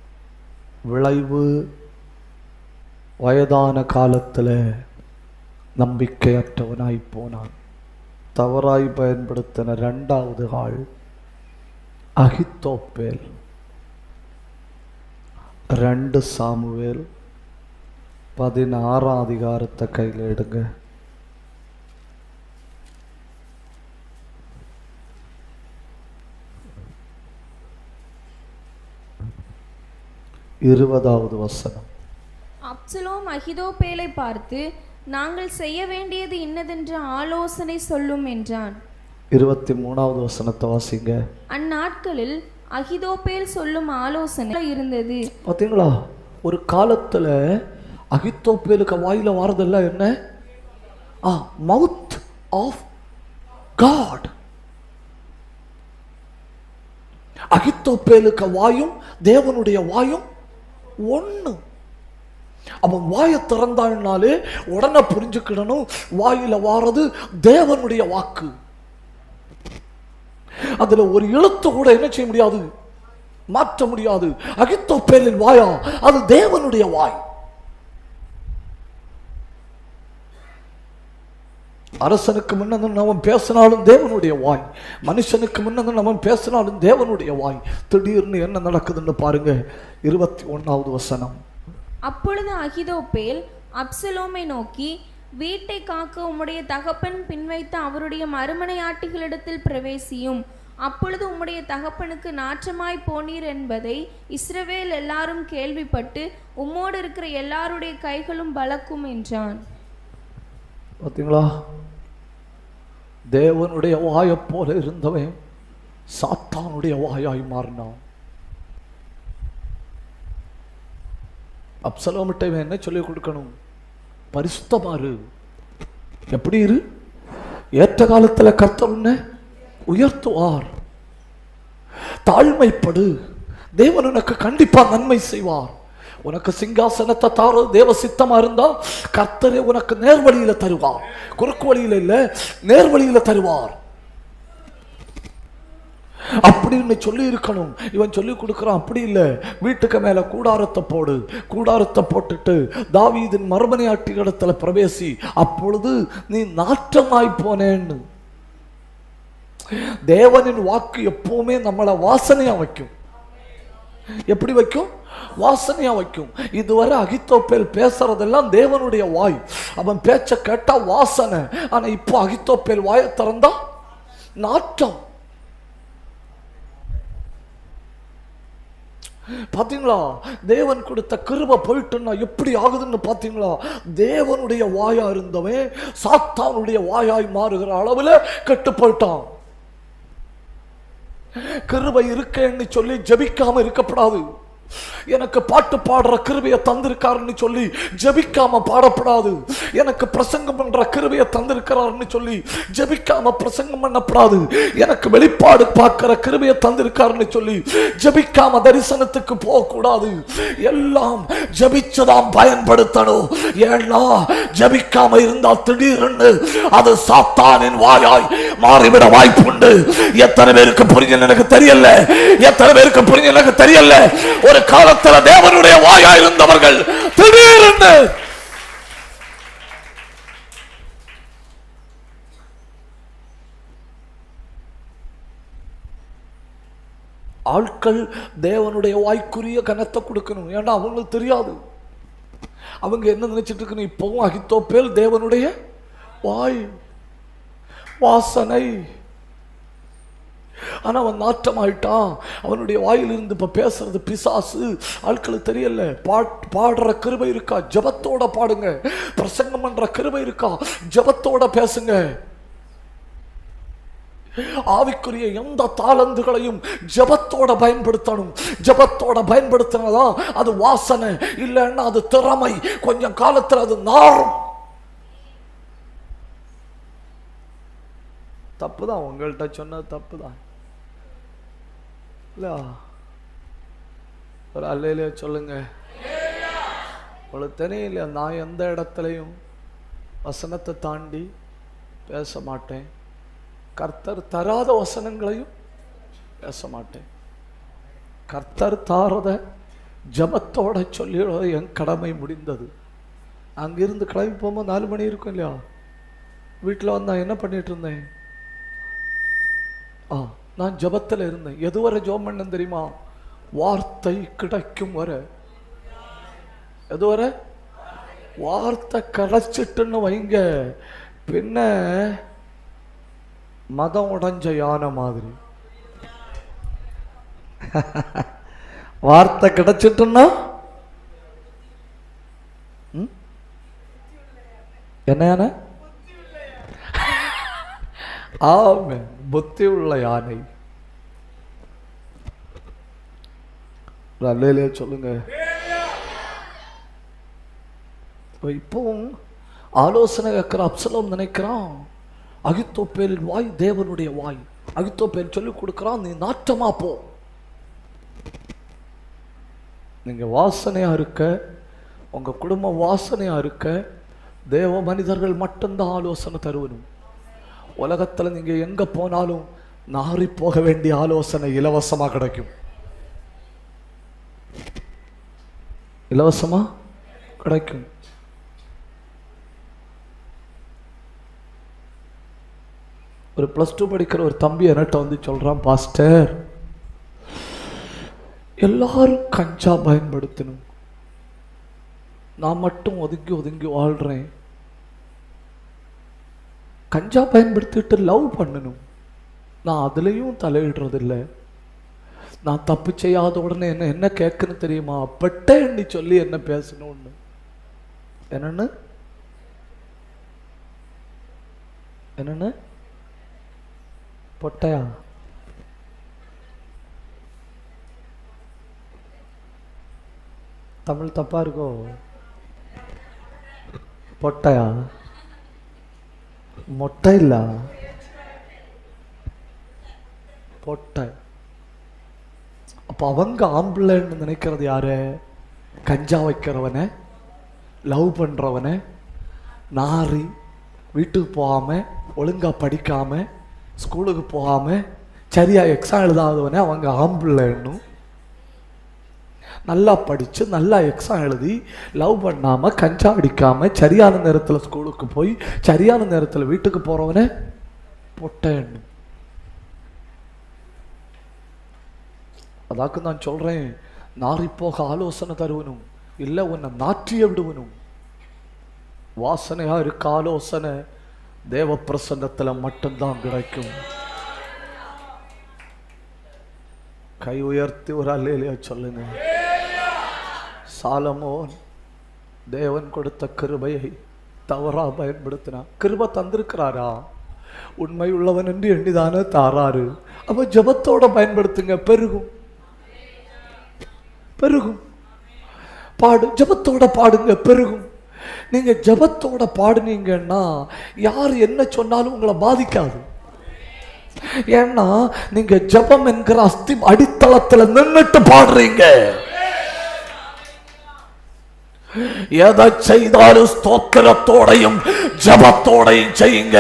விளைவு வயதான காலத்தில் நம்பிக்கையற்றவனாய் போனான். தவறாய் பயன்படுத்தின இரண்டாவது ஆள் அகித்தோப்பேல். 2 சாமுவேல் 16 அதிகாரத்தை கையில் எடுங்க. இருபதாவது வசனம். அப்சலோம் அகிதோப்பேலை பார்த்து, நாங்கள் செய்ய வேண்டியது இன்னதென்று ஆலோசனை சொல்லும் என்றான். 23வது வசனத்தை வாசிங்க. அந்நாட்களில் அகிதோப்பேல் சொல்லும் ஆலோசனை இருந்தது. பார்த்தீங்களா, ஒரு காலத்தில் அகித்தோப்பேலுக்கு வாயில வாரதெல்லாம் என்ன? Mouth of God. அகித்தோப்பேலுக்கு வாயும் தேவனுடைய வாயும் ஒண்ணு. அவன் வாயை திறந்தானாலே உடனே புரிஞ்சுக்கிடணும், வாயில வாரது தேவனுடைய வாக்கு. அதுல ஒரு எழுத்து கூட என்ன செய்ய முடியாது, மாற்ற முடியாது. அகித்தோப்பேலின் வாயா, அது தேவனுடைய வாய். அரசனுக்கு முன்னது நம்ம பேசினாலும் தேவனுடைய வாய், மனுஷனுக்கு முன்னது நம்ம பேசினாலும் தேவனுடைய வாய். திடீர்னு என்ன நடக்குதுன்னு பாருங்க. 21வது வசனம். அப்பொழுது அகிதோப்பேல் அப்சலோமை நோக்கி, வீட்டை காக்க உம்முடைய தகப்பன் பின்வைத்த அவருடைய மறுமனையாட்டிகளிடத்தில் பிரவேசியும். அப்பொழுது உம்முடைய தகப்பனுக்கு நாற்றமாய் போனீர் என்பதை இஸ்ரவேல் எல்லாரும் கேள்விப்பட்டு உம்மோடு இருக்கிற எல்லாருடைய கைகளும் பலக்கும் என்றான். பார்த்தீங்களா, தேவனுடைய வாயை போல இருந்தவன் சாத்தானுடைய வாயாய் மாறினான். அப்சலோமிட்ட என்ன சொல்லிக் கொடுக்கணும்? பரிசுத்தமாறு, எப்படி இரு, ஏற்ற காலத்தில் கர்த்தர் உன்னை உயர்த்துவார். தாழ்மைப்படு, தேவன் உனக்கு கண்டிப்பா நன்மை செய்வார். உனக்கு சிங்காசனத்தை தார தேவ சித்தமா இருந்தா கர்த்தரே உனக்கு நேர்வழியில தருவார். குறுக்கு வழியில இல்ல, நேர்வழியில தருவார் அப்படின்னு சொல்லி இருக்கணும். இவன் சொல்லி கொடுக்கிறான், அப்படி இல்லை, வீட்டுக்கு மேல கூடாரத்தை போடு, கூடாரத்தை போட்டுட்டு தாவீதின் மறுமனையாட்டி இடத்துல பிரவேசி, அப்பொழுது நீ நாற்றமாய் போனேன்னு. தேவனின் வாக்கு எப்பவுமே நம்மளை வாசனையா வைக்கும். எப்படி வைக்கும்? வாசனையா வைக்கும். இதுவரை அகித்தோப்பேல் பேசுறதெல்லாம் தேவனுடைய வாய், அவன் பேச்ச கேட்டா வாசனை. ஆனா இப்போ அகித்தோப்பேல் வாயை திறந்தா நாற்றம். பாத்தீங்களா, தேவன் கொடுத்த கிருபை போயிட்டுன்னா எப்படி ஆகுதுன்னு பாத்தீங்களா? தேவனுடைய வாயா இருந்தவன் சாத்தானுடைய வாயாய் மாறுகிற அளவுல கெட்டு போயிட்டான். கிருபை இருக்கேன்னு சொல்லி ஜெபிக்காம இருக்கப்படாது. எனக்கு பாட்டு பாடுற கிருபையை தந்திருக்காருன்னு சொல்லி ஜெபிக்காம பாடப்படாது. எனக்கு பிரசங்கம் பண்ற கிருபையை தந்திருக்கிறாருன்னு சொல்லி ஜெபிக்காம பிரசங்கம் பண்ணப்படாது. எனக்கு வெளிப்பாடு பார்க்கிற கிருபையை தந்திருக்காருன்னு சொல்லி ஜெபிக்காம தரிசனத்துக்கு போக கூடாது. எல்லாம் ஜெபிச்சதாம் பயன்படுத்தணும். ஏன்னா ஜெபிக்காம இருந்தா திடீர்னு அது சாத்தானின் வாயாய் மாறிவிட வாய்ப்புண்டு. எத்தனை பேருக்கு புரிஞ்சு எனக்கு தெரியல, எத்தனை பேருக்கு புரிஞ்சு எனக்கு தெரியல. ஒரு காலத்தில் தேவனுடைய வாயா இருந்தவர்கள் திடீர்னு ஆட்கள் தேவனுடைய வாய்க்குரிய கனத்தை கொடுக்கணும். ஏன்னா அவங்களுக்கு தெரியாது, அவங்க என்ன நினைச்சிட்டு இருக்கணும். இப்பவும் அகித்தோப்பேல் தேவனுடைய வாய், வாசனை. ஆனா அவன் நாட்டமாயிட்டான். அவனுடைய வாயிலிருந்து இப்ப பேசுறது பிசாசு. ஆட்களுக்கு தெரியல. பாடுற கிருபை இருக்கா, ஜபத்தோட பாடுங்க. பிரசங்கம் பண்ற கிருபை இருக்கா, ஜபத்தோட பேசுங்க. ஆவிக்குரிய எந்த தாளந்துகளையும் ஜபத்தோட பயன்படுத்தணும். ஜபத்தோட பயன்படுத்தினதான் அது வாசனை, இல்லைன்னா அது திறமை. கொஞ்சம் காலத்தில் அது நாரும். தப்புதான், உங்கள்கிட்ட சொன்னது தப்புதான் இல்ல? ஒரு அல்லேலூயா சொல்லுங்க. உங்களுக்கு தெரியல, நான் எந்த இடத்துலையும் வசனத்தை தாண்டி பேச மாட்டேன். கர்த்தர் தராத வசனங்களையும் பேச மாட்டேன். கர்த்தர் தாரத ஜபத்தோட சொல்லிட என் கடமை முடிந்தது. அங்கிருந்து கிளம்பி போகும்போது 4 மணி இருக்கும் இல்லையா? வீட்டில் வந்தா என்ன பண்ணிட்டு இருந்தேன்? நான் ஜபத்தில் இருந்தேன். எதுவரை ஜோம் பண்ணேன் தெரியுமா? வார்த்தை கிடைக்கும் வரை. எதுவரை? வார்த்தை கிடைச்சிட்டுன்னு வைங்க, பின்ன மதம் உடைஞ்ச யானை மாதிரி. வார்த்தை கிடைச்சிட்டுன்னா என்ன யானை? ஆமே, புத்தி உள்ள யானை. அல்லேலூயா சொல்லுங்க. இப்பவும் ஆலோசனை கேட்கிற அப்சலோம் நினைக்கிறான், அகித்தோப்பேலின் வாய் தேவனுடைய வாய். அகித்தோப்பேல் சொல்லி கொடுக்கிறான், நீ நாட்டமா போ. நீங்க வாசனையா இருக்க, உங்க குடும்பம் வாசனையா இருக்க, தேவ மனிதர்கள் மட்டும்தான் ஆலோசனை தருவனும். உலகத்துல நீங்க எங்க போனாலும் நாரி போக வேண்டிய ஆலோசனை இலவசமா கிடைக்கும். இலவசமா கிடைக்கும். ஒரு +2 படிக்கிற ஒரு தம்பி என்கிட்ட வந்து சொல்றான், பாஸ்டர் எல்லாரும் கஞ்சா பயன்படுத்தணும், நான் மட்டும் ஒதுங்கி ஒதுங்கி வாழ்றேன். கஞ்சா பயன்படுத்திட்டு லவ் பண்ணணும், நான் அதுலேயும் தலையிடுறதில்லை. நான் தப்பு செய்யாத உடனே என்ன கேட்கணும் தெரியுமா? அப்பட்ட எண்ணி சொல்லி என்ன பேசணும்னு. என்னன்னு பொட்டையா? தமிழ் தப்பா இருக்கோ? பொட்டையா? மொட்டை இல்ல, பொட்டை. அப்ப அவங்க ஆம்பளைன்னு நினைக்கிறது யாரு? கஞ்சா வைக்கிறவன, லவ் பண்றவன, நாரி வீட்டுக்கு போகாம, ஒழுங்கா படிக்காம, ஸ்கூலுக்கு போகாம, சரியா எக்ஸாம் எழுதாதவன அவங்க ஆம்பளைன்னு. நல்லா படிச்சு நல்லா எக்ஸாம் எழுதி லவ் பண்ணாம, கஞ்சா அடிக்காம, சரியான நேரத்தில் ஸ்கூலுக்கு போய் சரியான நேரத்தில் வீட்டுக்கு போறவன பொட்டைன்னு. அதாக்கு நான் சொல்றேன், நாரி போக ஆலோசனை தருவனும் இல்லை உன்னை நாற்றிய விடுவனும். வாசனையா இருக்க ஆலோசனை தேவ பிரசன்னத்துல மட்டும்தான் கிடைக்கும். கை உயர்த்தி ஒரு அல்லேலூயா சொல்லுங்க. சாலமோன் தேவன் கொடுத்த கிருபையை தவறா பயன்படுத்தினான். கிருபை தந்திருக்கிறாரா? உண்மை உள்ளவன் என்று எண்ணிதானே தாராரு. அப்ப ஜபத்தோட பயன்படுத்துங்க, பெருகும் பெருகும். பாடு, ஜபத்தோட பாடுங்க, பெருகும். நீங்க ஜபத்தோட பாடுனீங்கன்னா யார் என்ன சொன்னாலும் உங்களை பாதிக்காது. ஏன்னா நீங்க ஜபம் என்கிற அடித்தளத்துல நின்னுட்டு பாடுறீங்க. எதை செய்தாலும் ஸ்தோத்திரத்தோடையும் ஜபத்தோடையும் செய்யுங்க,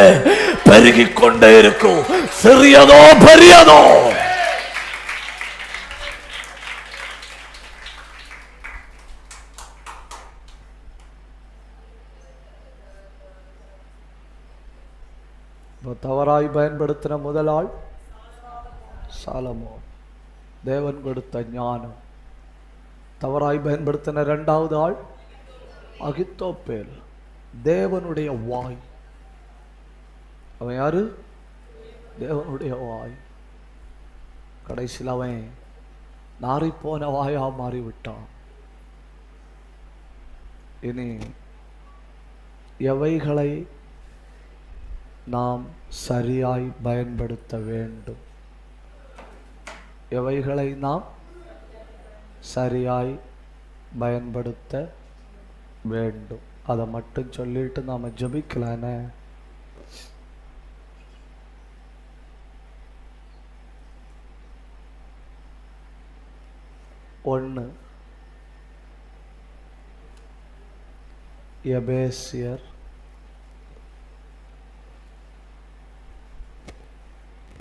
பெருகிக் கொண்டே இருக்கும். சிறியதோ பெரியதோ. தவறாய் பயன்படுத்தின முதல் ஆள் சாலமோன், தேவன் கொடுத்த ஞானம். தவறாய் பயன்படுத்தின இரண்டாவது ஆள் அகித்தோப்பேல், தேவனுடைய வாய். அவன் யாரு? தேவனுடைய வாய். கடைசியில் அவன் நாறிப்போன வாயா மாறிவிட்டான். இனி எவைகளை நாம் சரியாய் பயன்படுத்த வேண்டும், எவைகளை நாம் சரியாய் பயன்படுத்த வேண்டும், அதை மட்டும் சொல்லிட்டு நாம் ஜெபிக்கலானே. ஒன்று, எபேசியர்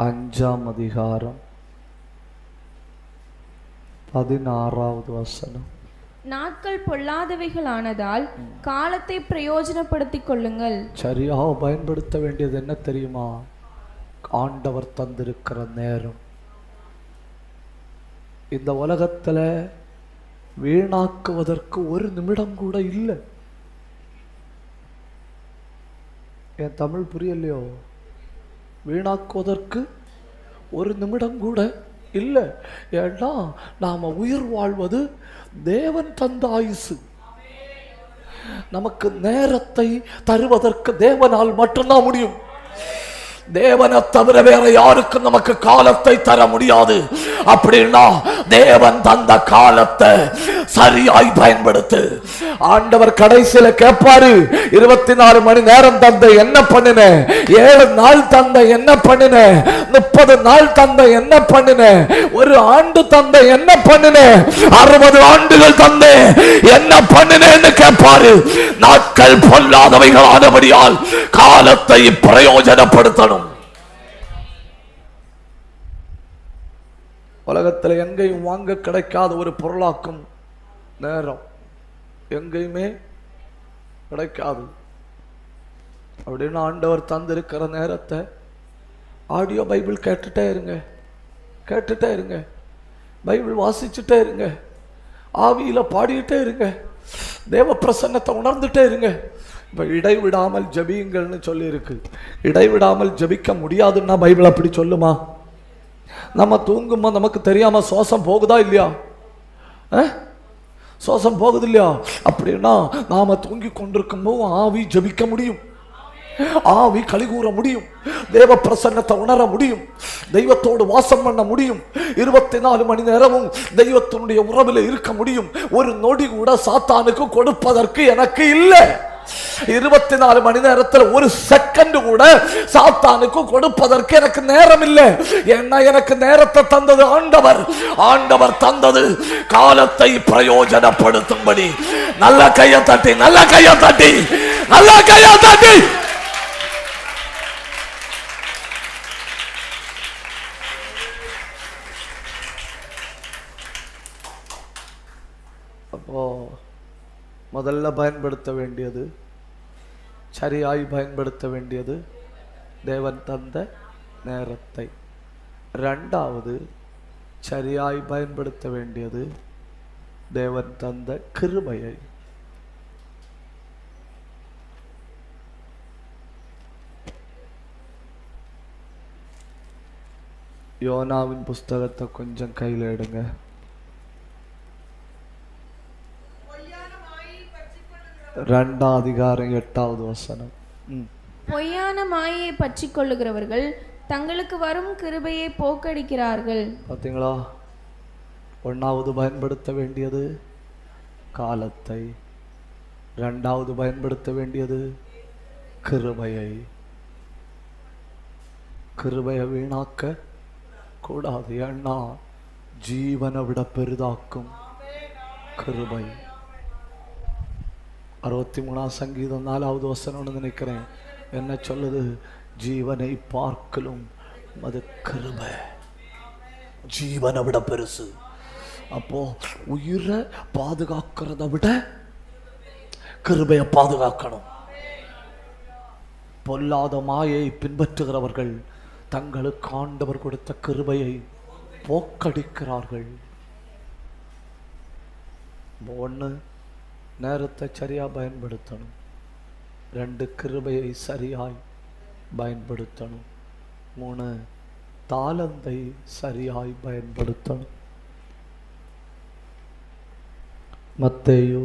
5ஆம் அதிகாரம் 16வது வசனம். நாட்கள் பொல்லாதவைகளானதால் காலத்தை பிரயோஜனப்படுத்திக் கொள்ளுங்கள். சரியாக பயன்படுத்த வேண்டியது என்ன தெரியுமா? ஆண்டவர் தந்திருக்கிற நேரம். இந்த உலகத்துல வீணாக்குவதற்கு ஒரு நிமிடம் கூட இல்லை. என் தமிழ் புரியலையோ? வீணாக்குவதற்கு ஒரு நிமிடம் கூட இல்லை. ஏன்னா நாம உயிர் வாழ்வது தேவன் தந்த ஆயுசு. நமக்கு நேரத்தை தருவதற்கு தேவனால் மட்டும்தான் முடியும். தேவனை தவிர வேற யாருக்கும் நமக்கு காலத்தை தர முடியாது. அப்படின்னா தேவன் தந்த காலத்தை சரியாய் பயன்படுத்து. ஆண்டவர் கடைசியில கேட்பாரு, 24 மணி நேரம் தந்த என்ன பண்ணின, 7 நாள் தந்த என்ன பண்ணின, 30 நாள் தந்த என்ன பண்ணின, ஒரு ஆண்டு தந்த என்ன பண்ணின, 60 ஆண்டுகள் தந்த என்ன பண்ணினேன்னு கேட்பாரு. நாட்கள் பொல்லாதவைகளானபடியால் காலத்தை பிரயோஜனப்படுத்தணும். உலகத்தில் எங்கேயும் வாங்க கிடைக்காத ஒரு பொருளாக்கும் நேரம், எங்கேயுமே கிடைக்காது. அப்படின்னு ஆண்டவர் தந்திருக்கிற நேரத்தை ஆடியோ பைபிள் கேட்டுட்டே இருங்க, கேட்டுட்டே இருங்க, பைபிள் வாசிச்சுட்டே இருங்க, ஆவியில் பாடிக்கிட்டே இருங்க, தேவ பிரசன்னத்தை உணர்ந்துட்டே இருங்க. இப்போ இடைவிடாமல் ஜபியுங்கள்னு சொல்லியிருக்கு. இடைவிடாமல் ஜபிக்க முடியாதுன்னா பைபிள் அப்படி சொல்லுமா? நம்ம தூங்கும்போது நமக்கு தெரியாம சுவாசம் போகுதா இல்லையா? சுவாசம் போகுது இல்லையா? அப்படின்னா நாம தூங்கி கொண்டிருக்கும் போது ஆவி ஜபிக்க முடியும், ஆவி கலிகூற முடியும், தேவ பிரசன்னத்தை உணர முடியும், தெய்வத்தோடு வாசம் பண்ண முடியும், 24 மணி நேரமும் தெய்வத்தினுடைய உறவில் இருக்க முடியும். ஒரு நொடி கூட சாத்தானுக்கு கொடுப்பதற்கு எனக்கு இல்லை. 24 மணி நேரத்தில் ஒரு செகண்ட் கூட சாத்தானுக்கு கொடுப்பதற்கு எனக்கு நேரம் இல்லை. ஏன்னா எனக்கு நேரத்தை தந்தது ஆண்டவர். ஆண்டவர் தந்தது காலத்தை பிரயோஜனப்படுத்தும்படி. நல்ல கையை தட்டி, நல்ல கையை தட்டி, நல்ல கையை தட்டி. அப்போ முதல்ல பயன்படுத்த வேண்டியது, சரியாய் பயன்படுத்த வேண்டியது தேவன் தந்த நேரத்தை. ரெண்டாவது, சரியாய் பயன்படுத்த வேண்டியது தேவன் தந்த கிருபையை. யோனாவின் புஸ்தகத்தை கொஞ்சம் கையில் எடுங்க. 2ஆம் அதிகாரம் 8வது வசனம். பொய்யான மாயை பற்றி கொள்ளுகிறவர்கள் தங்களுக்கு வரும் கிருபையை போக்கடிக்கிறார்கள். பார்த்தீங்களா? 1வது பயன்படுத்த வேண்டியது காலத்தை, 2வது பயன்படுத்த வேண்டியது கிருபையை. கிருபையை வீணாக்க கூடாது. ஏன்னா ஜீவனை விட பெரிதாக்கும் கிருபை. 63ஆம் சங்கீதம் 4வது வசனம்னு நினைக்கிறேன். என்ன சொல்லுது? ஜீவனை பார்க்கலும் அது கிருபை, ஜீவனை விட பெருசு. அப்போ உயிரை பாதுகாக்கிறத விட கிருபையை பாதுகாக்கணும். பொல்லாத மாயை பின்பற்றுகிறவர்கள் தங்களுக்கு ஆண்டவர் கொடுத்த கிருபையை போக்கடிக்கிறார்கள். 1, நேரத்தை சரியாக பயன்படுத்தணும். 2, கிருபையை சரியாய் பயன்படுத்தணும். 3, தாளந்தை சரியாய் பயன்படுத்தணும். மத்தேயு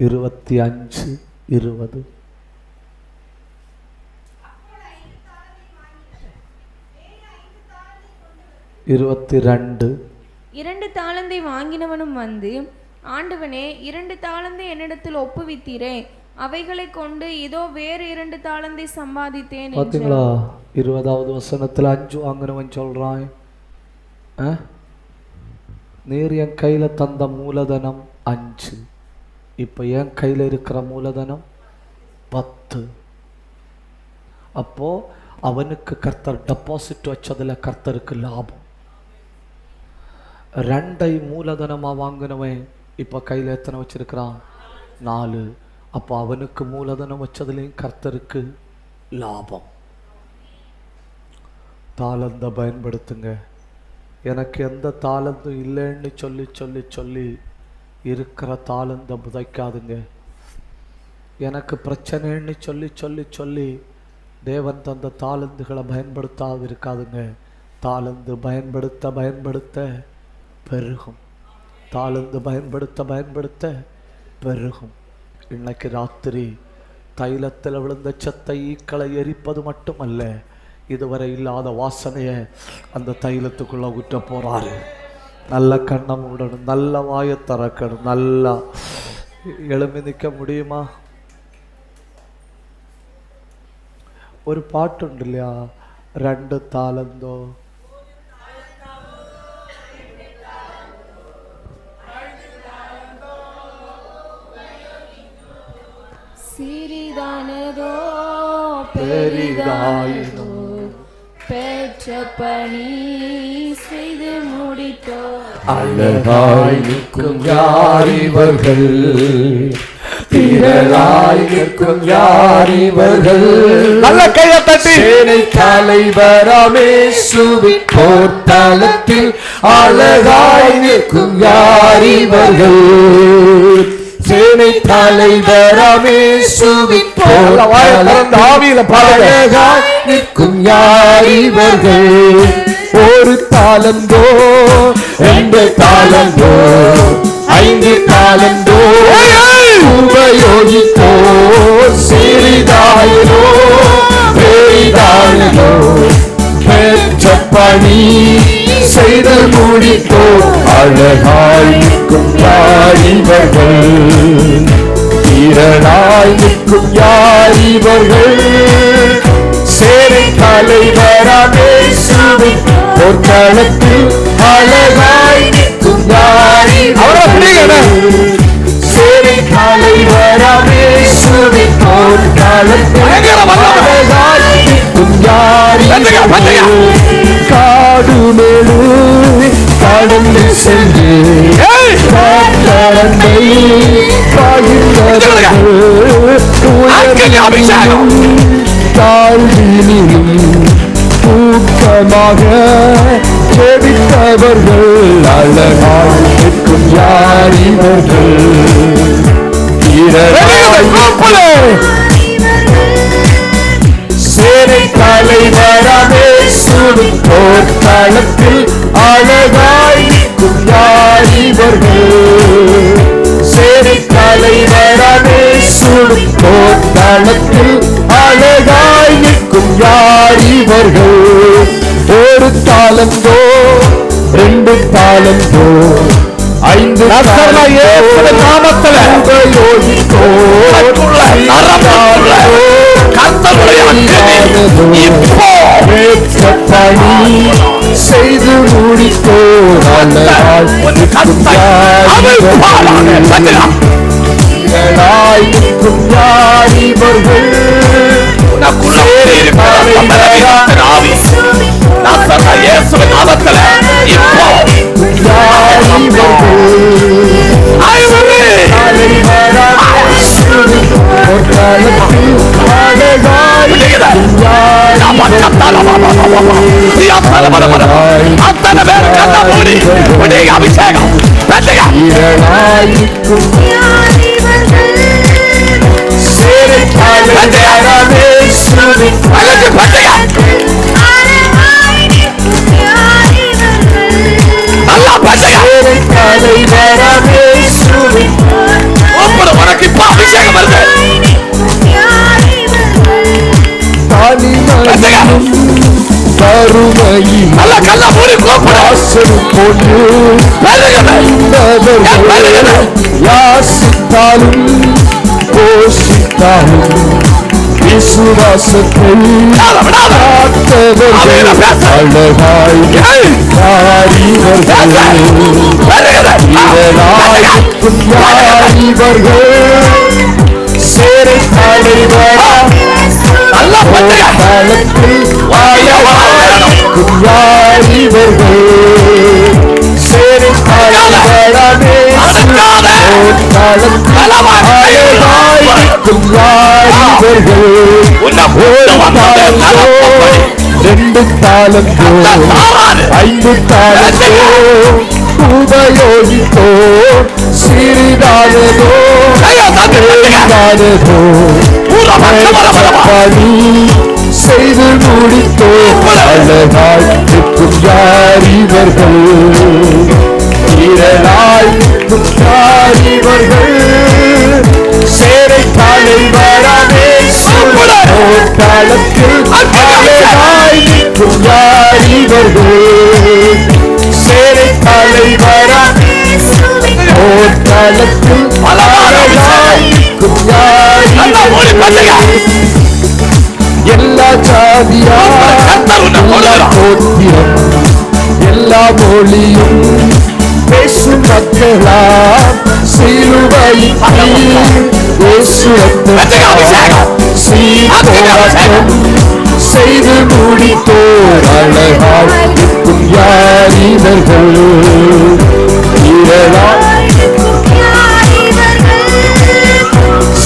25:20. 22. 2 தாளந்தை வாங்கினவனும் வந்து, ஆண்டவனே, 2 தாளந்தை என்னிடத்தில் ஒப்புவித்தீரே, அவைகளை கொண்டு இதோ வேறு 2 தாளந்தை சம்பாதித்தேன். பாத்தீங்களா? 20வது வசனத்துல 5 வாங்கினவன் சொல்றான், நீர் என் கையில தந்த மூலதனம் 5, இப்ப என் கையில இருக்கிற மூலதனம் 10. அப்போ அவனுக்கு கர்த்தர் டெபாசிட் வச்சதுல கர்த்தருக்கு லாபம். 2 மூலதனமா வாங்கினவன் இப்ப கையில எத்தனை வச்சிருக்கிறான்? 4. அப்போ அவனுக்கு மூலதனம் வச்சதுலையும் கர்த்தருக்கு லாபம். தாளந்தை பயன்படுத்துங்க. எனக்கு எந்த தாளந்தும் இல்லைன்னு சொல்லி சொல்லி சொல்லி இருக்கிற தாளந்தை புதைக்காதுங்க. எனக்கு பிரச்சனைன்னு சொல்லி சொல்லி சொல்லி தேவன் தந்த தாளந்துகளை பயன்படுத்தாது இருக்காதுங்க. தாளந்து பயன்படுத்த பயன்படுத்த பெருகும். தாளந்து பயன்படுத்த பயன்படுத்த பெருகும். இன்னைக்கு ராத்திரி தைலத்தில் விழுந்த செத்தை ஈக்களை எரிப்பது மட்டுமல்ல, இதுவரை இல்லாத வாசனையை அந்த தைலத்துக்குள்ள ஊற்ற போறாரு. நல்ல கண்ணம் விடணும், நல்ல வாயை திறக்கணும், நல்லா எழுமி நிற்க முடியுமா? ஒரு பாட்டு உண்டு இல்லையா, 2 தாளந்தோ சிறிதானதோ பெரிதாயினோ பெற்ற பணி செய்து முடித்தோ, அழகாய் நிற்கும் யார் இவர்கள், திரளாய் நிற்கும் யார் இவர்கள், நல்ல கையை தட்டி சேனை தலைவராமேசுவின் போர்த்தளத்தில் அழகாய் நிற்கும் யார் இவர்கள், சேனை தலைவராமேசுவின் போர்த்தளத்தில் அழகாய் நிற்கும் யார் இவர்கள். ஒரு தாளந்தோ 2 தாளந்தோ 5 தாளந்தோ உபயோகித்தோ, சிறிதாயினோ பெரிதாயினோ பெற்ற பணி செய்து முடித்தோ, அழகாய் நிற்கும் யார் இவர்கள், திரளாய் நிற்கும் யார் இவர்கள், சேனை தலைவராமேசுவின் போர்க்களத்தில் அழகாய் நிற்கும் யார் இவர்கள், சேனை தலைவராமேசுவின் போர்க்களத்தில் அழகாய் நிற்கும் யார் இவர்கள். காடு மேடு கடந்து சென்று காற்றண்டை தாழ்வினிலும் ஊக்கமாக ஜெபித்தவர்கள், அழகாய் நிற்கும் யார் இவர்கள், சேனை தலைவராமேசுவின் போர்க்களத்தில் அழகாய் நிற்கும் யார் இவர்கள், சேனை தலைவராமேசுவின் போர்க்களத்தில் அழகாய் நிற்கும் யார் இவர்கள். ஒரு தாளந்தோ 2 தாளந்தோ 5 நாமத்தில் உபயோகித்தோ, பணி செய்து முடித்தோ, நிற்கும் யார் இவர்கள், அபிஷேகம் அபிஷேகம் வருது. தனிமையும் வறுமையும் நல்ல கல்ல மூடி கூப்பிடு. வாசல் போன்று யாசித்தாலும் போஷித்தாலும் விசுவாசத்தை காத்தவர்கள் அழகாய் யாரிவர்கள் சேரை தலைவரா காலத்தில் யாரிவர்கள் சேரை தலைவரானே ரெண்டு தாளந்தோ 5 தாளந்தோ உபயோகித்தோ சிறிதானதோ பணி செய்து முடித்தோ அழகாய் இருக்கும் யார் இவர்கள் இரளாய் இருக்கும் யார் இவர்கள் சேரை தலைவரானே காலத்தில் அழகாய் இருக்கும் யார் இவர்கள் சேரை தலைவரானே காலத்தில் அழகாய் இருக்கும் யார் இவர்கள் எல்லா ஜாதியா எல்லா கோத்திரம் எல்லா மொழியும் பேசும் மக்களா சிலுவையின் சீர்போராட்டம் செய்து முடித்தோர் அழகாய் இருக்கும் யார் இவர்கள்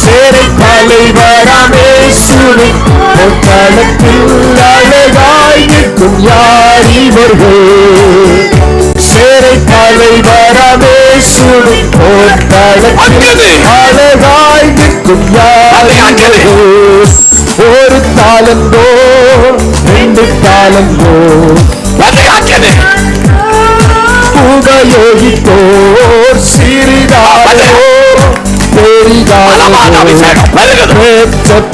சேரை தலைவராமே சுனி பொற்காலத்தில் அழகாய் நிற்கும் யார் இவர்கள் சேரை தலைவராமே சுனி பொற்காலத்தில் அழகாய் நிற்கும் யார் இவர்கள் ஒரு தாளந்தோ 2 தாளந்தோ உபயோகித்தோர் சிறிதானோ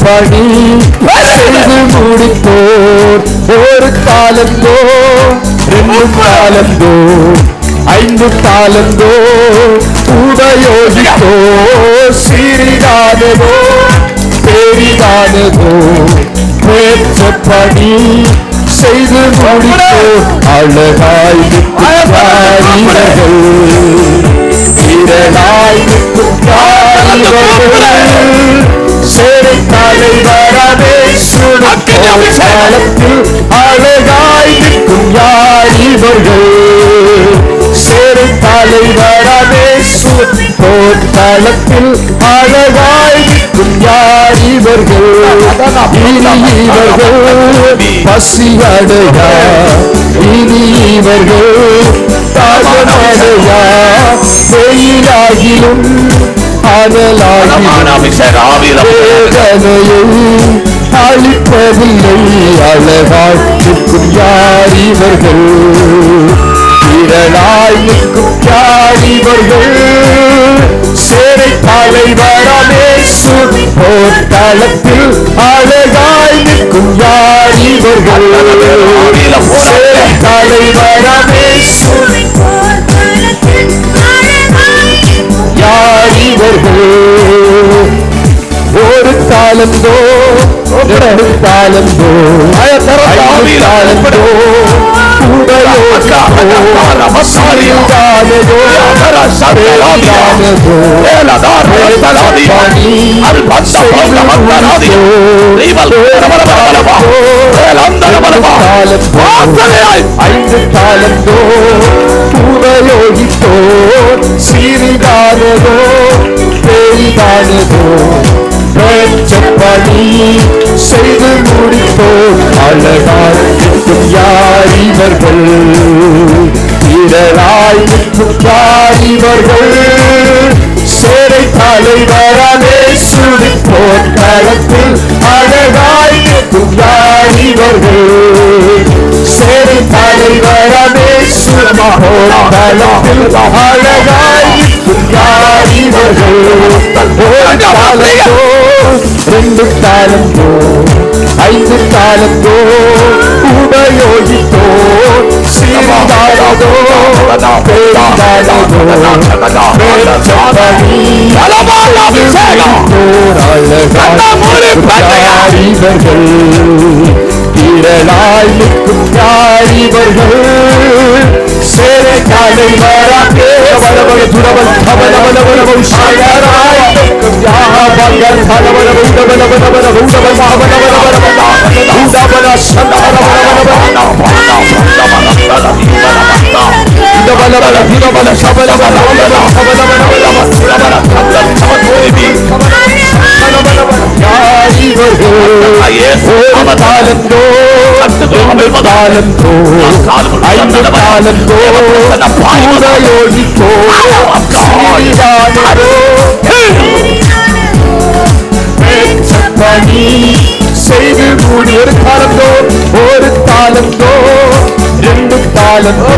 பணி செய்து முடித்தோர் ஒரு தாளந்தோ 2 தாளந்தோ 5 தாளந்தோ உபயோகித்தோர் சிறிதானதோ பெரிதானதோ பணி செய்து முடித்தோர் அழகாய் இரளாய் சேரை தலைவரானே காலத்தில் அழகாய் நிற்கும் யார் இவர்கள் சேரை தலைவரானே போர்க்காலத்தில் அழகாய் நிற்கும் யார் இவர்கள் இவர்கள் பசியடையா இனி இவர்கள் தாகமடையா வெயிலாகிலும் அழிப்பதில்லை அழகாய் நிற்கும் யார் இவர்கள் இரளாய் நிற்கும் யார் இவர்கள் சேரை தலைவரானே போர்க்காலத்தில் அழகாய் நிற்கும் யார் இவர்கள் சேரை தலைவரானே யார் இவர்கள் ஒரு தாளந்தோ 2 தாளந்தோ 5 தாளந்தோ உபயோகித்தோ சிறிதானதோ பெரிதானதோ பணி செய்து முடித்தோர் அழகாய் நிற்கும் யார் இவர்கள் இரளாய் நிற்கும் யார் இவர்கள் சேரை தலைவரானே சுடி போர்க்காலத்தில் அழகாய் நிற்கும் யார் இவர்கள் சேரை தலைவரானே சுடி போர்க்காலத்தில் அழகாய் நிற்கும் யார் இவர்கள்? ஒரு தாளந்தோ, 2 தாளந்தோ, 5 தாளந்தோ உபயோகித்தோ, சிறிதானதோ பெரிதானதோ வெச்சபடி யார் இவர்கள்? திரளாய் நிற்கும் யார் இவர்கள்? சேரை காலை வராதே வலவல துரவல் கவலவலவலவ ஷாயராய் நிற்கும் யார் பங்கர் கலவலவ உடவலவலவல உடவலவலவலவல உடவல சந்தவலவலவல உடவலவல திரவல சபலவலவல கவலவலவல யார் இவர்கள்? ஒரு தாளந்தோ, 2 தாளந்தோ, 5 தாளந்தோ உபயோகித்தோ, சிறிதானதோ வெச்சபடி செய்து மூடி. ஒரு தாளந்தோ, 1 தாளந்தோ, 2 தாளந்தோ,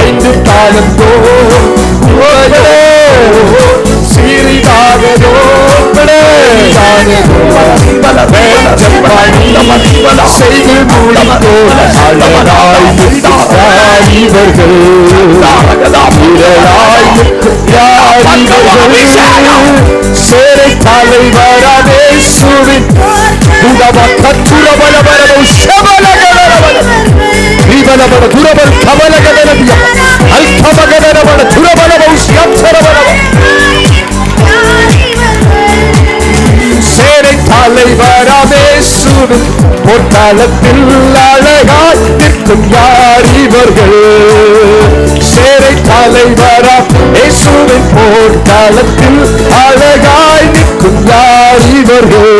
5 தாளந்தோ சிறிதானதோ செய்து மூடித்தோ. அழகாய் நிற்கிறார் இவர்கள், விரலாய் நிற்கிறார் இவர்கள். சேரை தலைவராதே சுவின் கத்துரபலபலவ சபலகலபல விபலபல துரபல் கமலகலபிய அல்கமகலபல துரபலவ யப்சரபலவ சேரை தலைவராதே சுவின் பொற்காலத்தில் அழகாய் நிற்கும் யார் இவர்கள்? சேரை தலைவரா இயேசுவின் பொற்காலத்தில் அழகாய் நிற்கும் யார் இவர்கள்?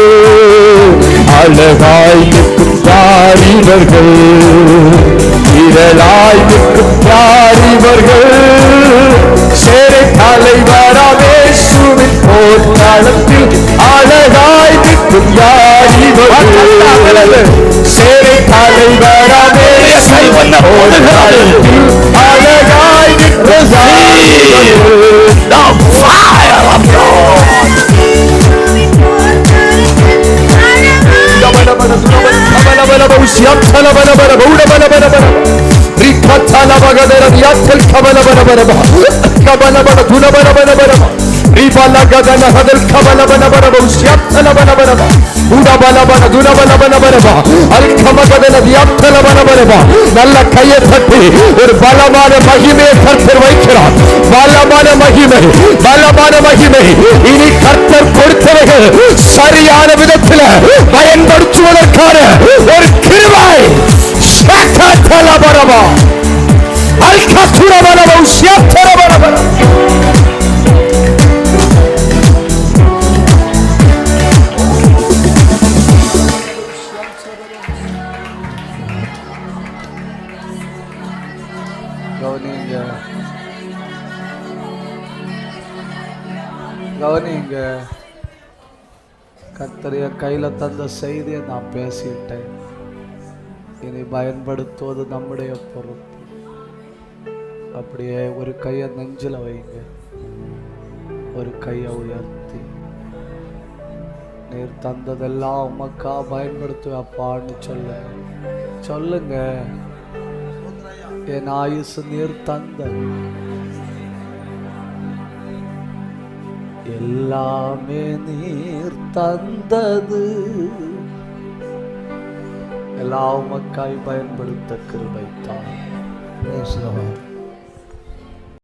அழகாய் நிற்கும் யார் இவர்கள்? விரலாய் நிற்கும் யார் இவர்கள்? சேரை தலைவரா இயேசுவின் பொற்காலத்தில் அழகாய் நிற்கும் யார் இவர்கள்? சேரை தலைவரா இயேசுவின் பொற்காலத்தில் அழகாய் நிற்கும் யார் இவர்கள்? The fire of God. நல்ல கையை தட்டி ஒரு பலமான மகிமையை கர்த்தர் வைக்கிறார். பலமான மகிமை, பலமான மகிமை. இனி கர்த்தர் கொடுத்தவர்கள் சரியான விதத்தில் பயன்படுத்துவதற்கான ஒரு கிருபை. ஷகதலபரபா அல்கதுரபரபா ஷயத்தரபரபா கவனிங்க. கர்த்தரைய கையில தந்த செய்தியை நான் பேசிட்டேன். இனி பயன்படுத்துவது நம்முடைய பொறுப்பு. அப்படியே ஒரு கையை நெஞ்சில வைங்க, ஒரு கையை உயர்த்தி, நீர் தந்ததெல்லாம் உமக்கா பயன்படுத்துவாப்பான்னு சொல்லுங்க. என் ஆயுசு நீர் தந்த எல்லாமே நீர் தந்தது, எல்லாம் உமக்காய் பயன்படுத்த கிருபை தான்.